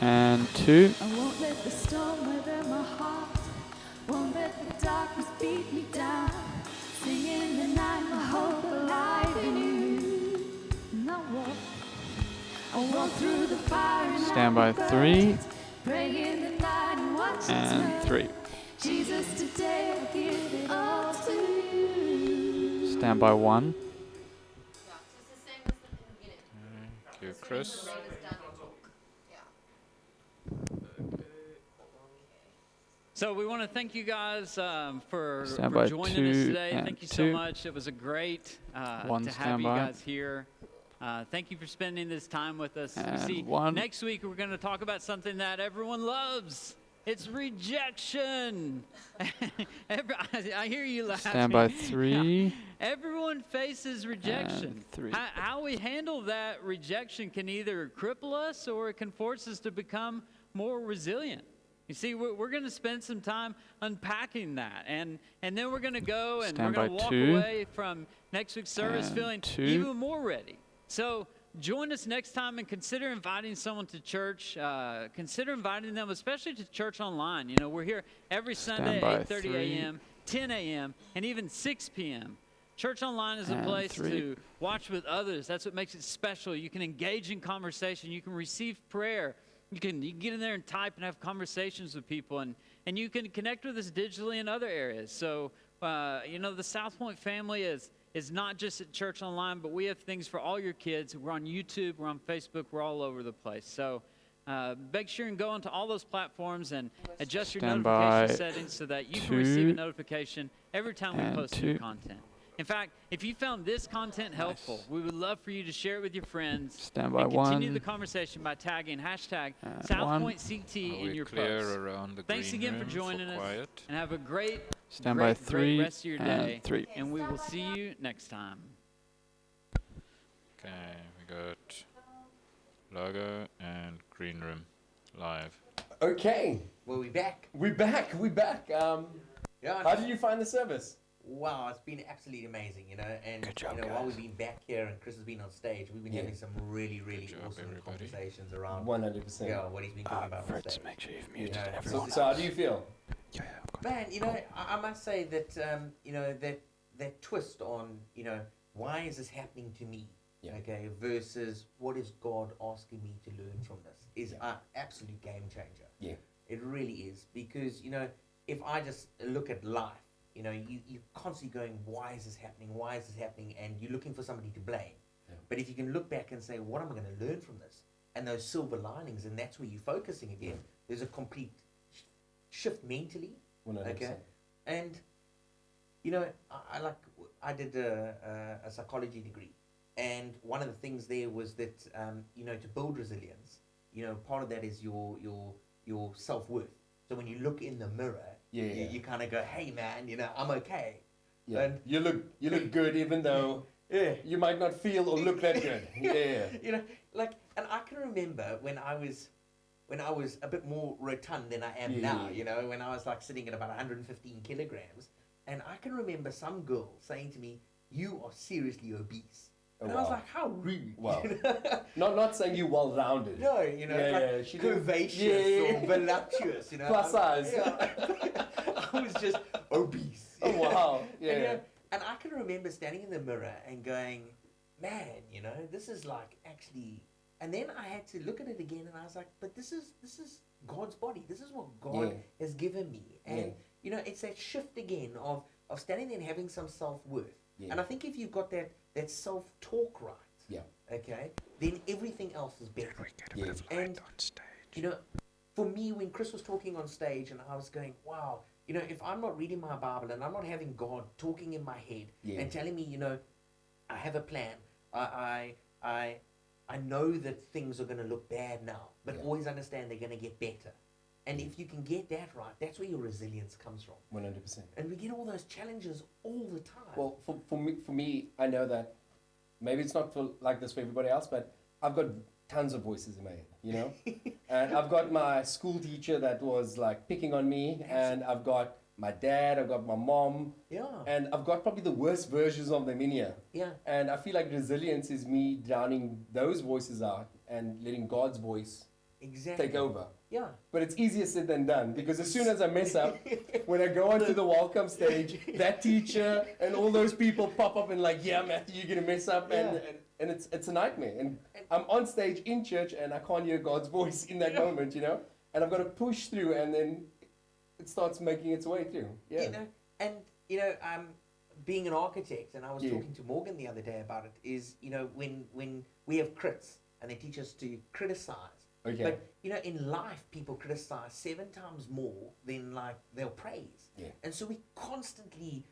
and 2.
I won't let the storm weather my heart. Won't let the darkness beat me down. Singing the night, my hope alive in you. And I walk through the fire and
Stand by 3
pray in the night and watch it
and
turn.
3.
Jesus, today I give it all to you.
Stand by 1.
Thank you, Chris.
So we want to thank you guys for
Stand by
joining us
2
today.
and
Thank you so
2.
much. It was a great
One
to have
stand
you
by.
guys here. Thank you for spending this time with us. You
And
see,
1.
next week we're going to talk about something that everyone loves. It's rejection. I hear you laughing.
Stand by 3
Everyone faces rejection.
and 3.
How we handle that rejection can either cripple us or it can force us to become more resilient. You see, we're going to spend some time unpacking that, and then we're going to go and
Stand
we're going
by
to walk
2
away from next week's service
and
feeling
2.
even more ready. So join us next time and consider inviting someone to church. Consider inviting them, especially to church online. You know, we're here every Sunday
by
at 8:30
3
a.m., 10 a.m., and even 6 p.m. Church online is a
and
place
3.
to watch with others. That's what makes it special. You can engage in conversation. You can receive prayer. You can get in there and type and have conversations with people. And you can connect with us digitally in other areas. So, you know, the South Point family is not just at church online, but we have things for all your kids. We're on YouTube. We're on Facebook. We're all over the place. So make sure and go onto all those platforms and adjust your
Stand
notification
by
settings so that you can receive a
2
notification every time we
and
post new
2.
content. In fact, if you found this content helpful, we would love for you to share it with your friends.
Stand by
and continue
1
the conversation by tagging hashtag
and
SouthPointCT
Are
in
we
your
clear
post.
around the
Thanks
green
again for
room
joining us,
quiet?
and have a great,
Stand by
great
3
rest of your day.
and 3.
And we will see you next time.
Okay, we got logo and green room live.
Okay,
Well, we back.
we're back.
Yeah.
How did you find the service?
Wow, it's been absolutely amazing, you know. And
Good job,
you know, while
guys.
we've been back here and Chris has been on stage, we've been
Yeah.
having some really, really
Good job,
awesome
everybody.
conversations around
100%.
what he's been talking about on
Fritz,
stage.
make sure you've
You
muted
know,
everyone.
So how do you feel?
Yeah, I've got
Man, you know, I must say that you know, that twist on, you know, why is this happening to me?
Yeah.
Okay, versus what is God asking me to learn from this is an absolute game changer.
Yeah.
It really is, because you know, if I just look at life, you know, you're constantly going, why is this happening? Why is this happening? And you're looking for somebody to blame.
Yeah.
But if you can look back and say, what am I going to learn from this? And those silver linings, and that's where you're focusing again. There's a complete shift mentally.
100%.
Okay. And you know, I did a psychology degree, and one of the things there was that you know, to build resilience, you know, part of that is your self-worth. So when you look in the mirror, you kind of go, hey man, you know, I'm okay.
Yeah.
And
You look good even though you might not feel or look that good. Yeah.
You know, like, and I can remember when I was a bit more rotund than I am now, you know, when I was like sitting at about 115 kilograms, and I can remember some girl saying to me, you are seriously obese.
Oh,
And I was
wow.
like, how rude.
Wow.
You know?
Not saying you well-rounded.
No, you know, like
she didn't-
curvaceous or voluptuous, you know.
Plus size.
Yeah. I was just obese.
Oh, wow.
And, you know, and I can remember standing in the mirror and going, man, you know, this is like actually. And then I had to look at it again, and I was like, but this is God's body. This is what God has given me. And you know, it's that shift again of standing there and having some self-worth.
Yeah.
And I think if you've got that self-talk right, okay, then everything else is better. And you know, for me, when Chris was talking on stage, and I was going, wow, you know, if I'm not reading my Bible and I'm not having God talking in my head and telling me, you know, I have a plan, I I know that things are going to look bad now, but
Yeah.
always understand they're going to get better. And if you can get that right, that's where your resilience comes from.
100%.
And we get all those challenges all the time.
Well, for me, I know that maybe it's not for like this for everybody else, but I've got tons of voices in my head, you know? And I've got my school teacher that was like picking on me, and I've got my dad, I've got my mom,
yeah,
and I've got probably the worst versions of them in here.
yeah,
And I feel like resilience is me drowning those voices out and letting God's voice
exactly.
take over.
Yeah.
But it's easier said than done, because as soon as I mess up, when I go onto the welcome stage, that teacher and all those people pop up and like, yeah, Matthew, you're gonna mess up, and it's a nightmare. And I'm on stage in church and I can't hear God's voice in that moment, you know. And I've got to push through, and then it starts making its way through. Yeah.
You know, and you know, being an architect, and I was
Yeah.
talking to Morgan the other day about it. Is, you know, when we have crits and they teach us to criticize.
Okay.
But you know, in life, people criticize 7 times more than like they'll praise.
Yeah.
And so we constantly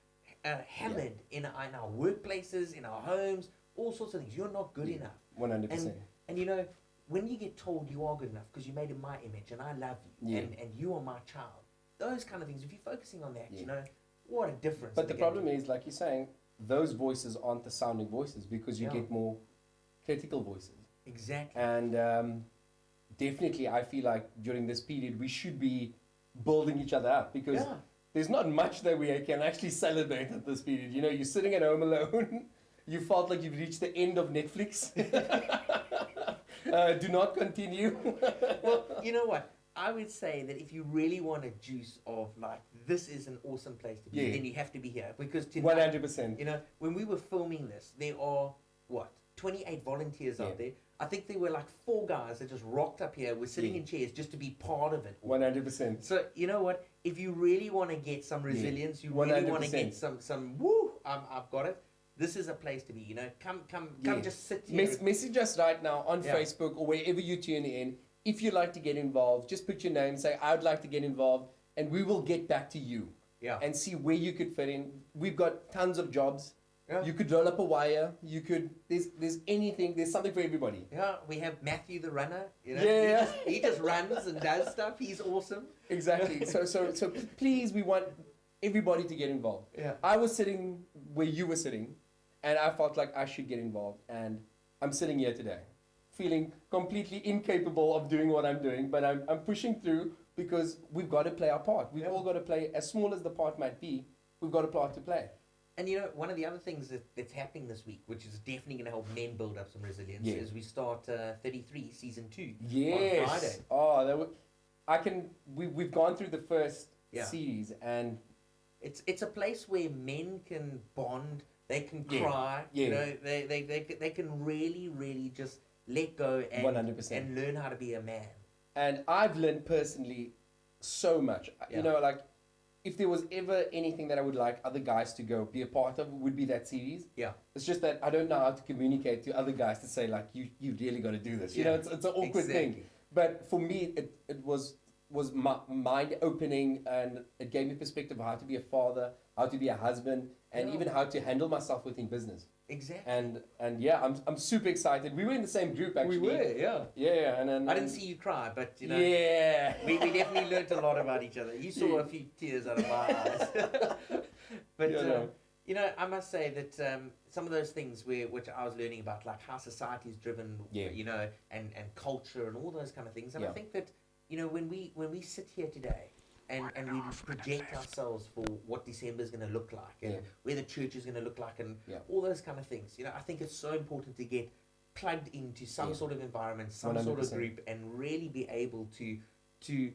hammered in our workplaces, in our homes, all sorts of things. You're not good enough.
100%.
And you know, when you get told you are good enough because you made in my image and I love you,
Yeah.
and you are my child, those kind of things. If you're focusing on that,
Yeah.
you know, what a difference.
But the
they're gonna
problem is, like you're saying, those voices aren't the sounding voices, because you
Yeah.
get more critical voices.
make. Exactly.
And definitely, I feel like during this period, we should be building each other up, because
Yeah.
there's not much that we can actually celebrate at this period. You know, you're sitting at home alone. You felt like you've reached the end of Netflix. Do not continue.
Well, you know what? I would say that if you really want a juice of like, this is an awesome place to be,
Yeah.
then you have to be here. Because tonight,
100%.
you know, when we were filming this, there are, 28 volunteers out
Yeah.
there. I think there were like 4 guys that just rocked up here, were sitting
Yeah.
in chairs just to be part of it.
100%.
So, you know what? If you really want to get some resilience, you really want to
100%.
get some woo, I've got it. This is a place to be, you know. Come
Yeah.
just sit here.
Message us right now on
Yeah.
Facebook or wherever you tune in. If you'd like to get involved, just put your name, say, I would like to get involved, and we will get back to you
Yeah.
and see where you could fit in. We've got tons of jobs.
Yeah.
You could roll up a wire. You could, there's anything, there's something for everybody.
Yeah, we have Matthew the runner. You know,
Yeah.
he just runs and does stuff. He's awesome.
Exactly. So please, we want everybody to get involved.
Yeah.
I was sitting where you were sitting, and I felt like I should get involved, and I'm sitting here today, feeling completely incapable of doing what I'm doing, but I'm pushing through, because we've got to play our part. We've
Yeah.
all got to play, as small as the part might be, we've got a part to play.
And you know, one of the other things that's happening this week, which is definitely going to help men build up some resilience,
Yeah.
is we start 33 season 2
Yes.
on Friday.
Oh, we've gone through the first
Yeah.
series, and
It's a place where men can bond, they can
Yeah.
cry, you
Yeah.
know, they can really just let go and
100%.
and learn how to be a man.
And I've learned personally so much.
Yeah.
You know, like, if there was ever anything that I would like other guys to go be a part of, would be that series.
Yeah.
It's just that I don't know how to communicate to other guys to say, like, you really got to do this. You know,
Yeah.
it's an awkward thing.
Exactly.
But for me, it was mind opening, and it gave me perspective of how to be a father, how to be a husband, and
Yeah.
even how to handle myself within business.
Exactly.
And yeah, I'm super excited. We were in the same group actually.
yeah.
Yeah, and then
I didn't see you cry, but you know,
Yeah.
we definitely learned a lot about each other. You saw
Yeah.
a few tears out of my eyes. But
Yeah, no.
you know, I must say that some of those things which I was learning about, like how society is driven,
Yeah.
you know, and culture and all those kind of things. And I
Yeah.
think that, you know, when we sit here today and we project ourselves for what December is going to look like, and
Yeah.
where the church is going to look like, and
Yeah.
all those kind of things, you know, I think it's so important to get plugged into some
Yeah.
sort of environment, some sort of
100%.
group, and really be able to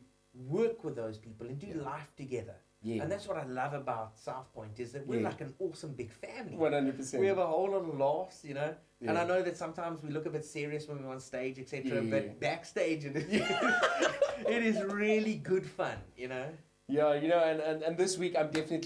work with those people and do
Yeah.
life together.
Yeah.
And that's what I love about South Point, is that we're
Yeah.
like an awesome big family.
100%.
We have a whole lot of laughs, you know. And
Yeah.
I know that sometimes we look a bit serious when we're on stage, etc.
Yeah.
But backstage, it is really good fun, you know.
Yeah, you know, and this week I'm going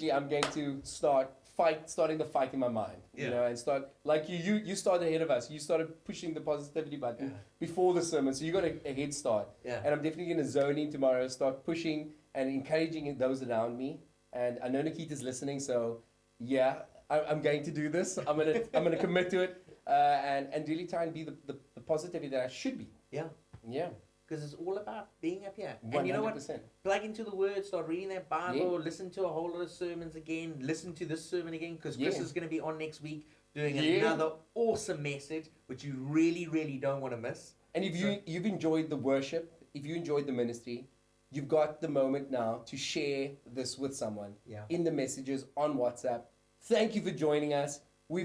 to starting the fight in my mind, you
Yeah.
know, and start, like you started ahead of us. You started pushing the positivity button
Yeah.
before the sermon, so you got a head start.
Yeah.
And I'm definitely going to zone in tomorrow, start pushing and encouraging those around me. And I know Nikita's listening, so yeah, I'm going to do this. I'm gonna commit to it, and really try and be the positivity that I should be.
Yeah.
Yeah.
Because it's all about being up here. And you know what?
100%.
Plug into the Word, start reading that Bible, listen to a whole lot of sermons again, listen to this sermon again, because Chris is going to be on next week doing another awesome message, which you really, really don't want to miss.
And if you've enjoyed the worship, if you enjoyed the ministry, you've got the moment now to share this with someone in the messages on WhatsApp. Thank you for joining us. Have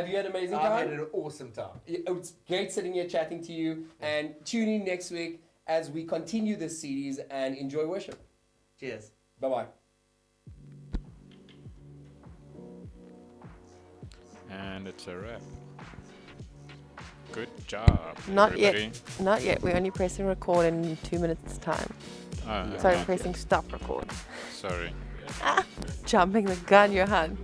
you had an amazing time?
I've had an awesome time.
It's great sitting here chatting to you, and tune in next week as we continue this series and enjoy worship.
Cheers.
Bye-bye.
And it's a wrap. Good job,
Not
everybody.
yet. Not yet. We're only pressing record in 2 minutes' time. Sorry,
not
pressing stop record.
Sorry.
Jumping the gun, Johan.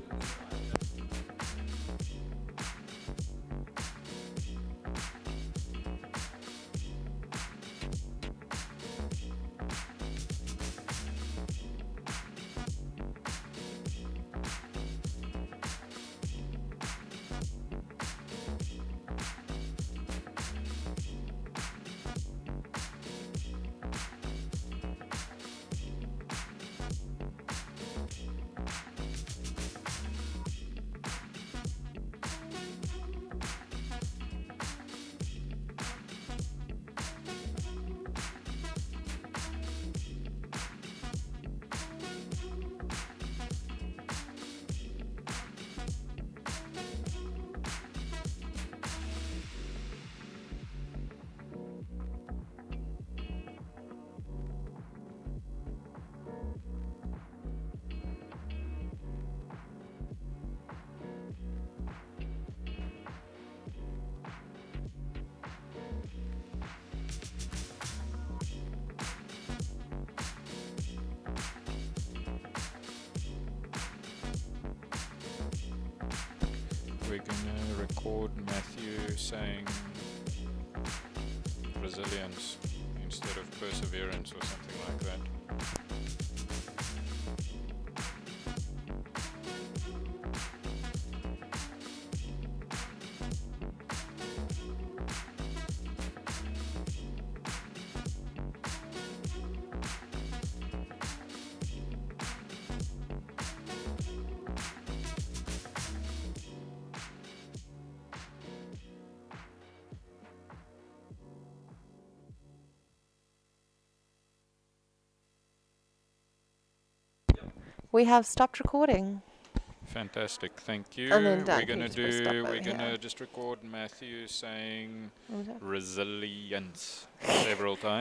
We're gonna record Matthew saying resilience instead of perseverance or something like that.
We have stopped recording.
Fantastic, thank you.
And then done.
We're gonna
You just press stop over
we're gonna
here.
just record Matthew saying
What was that?
resilience several times.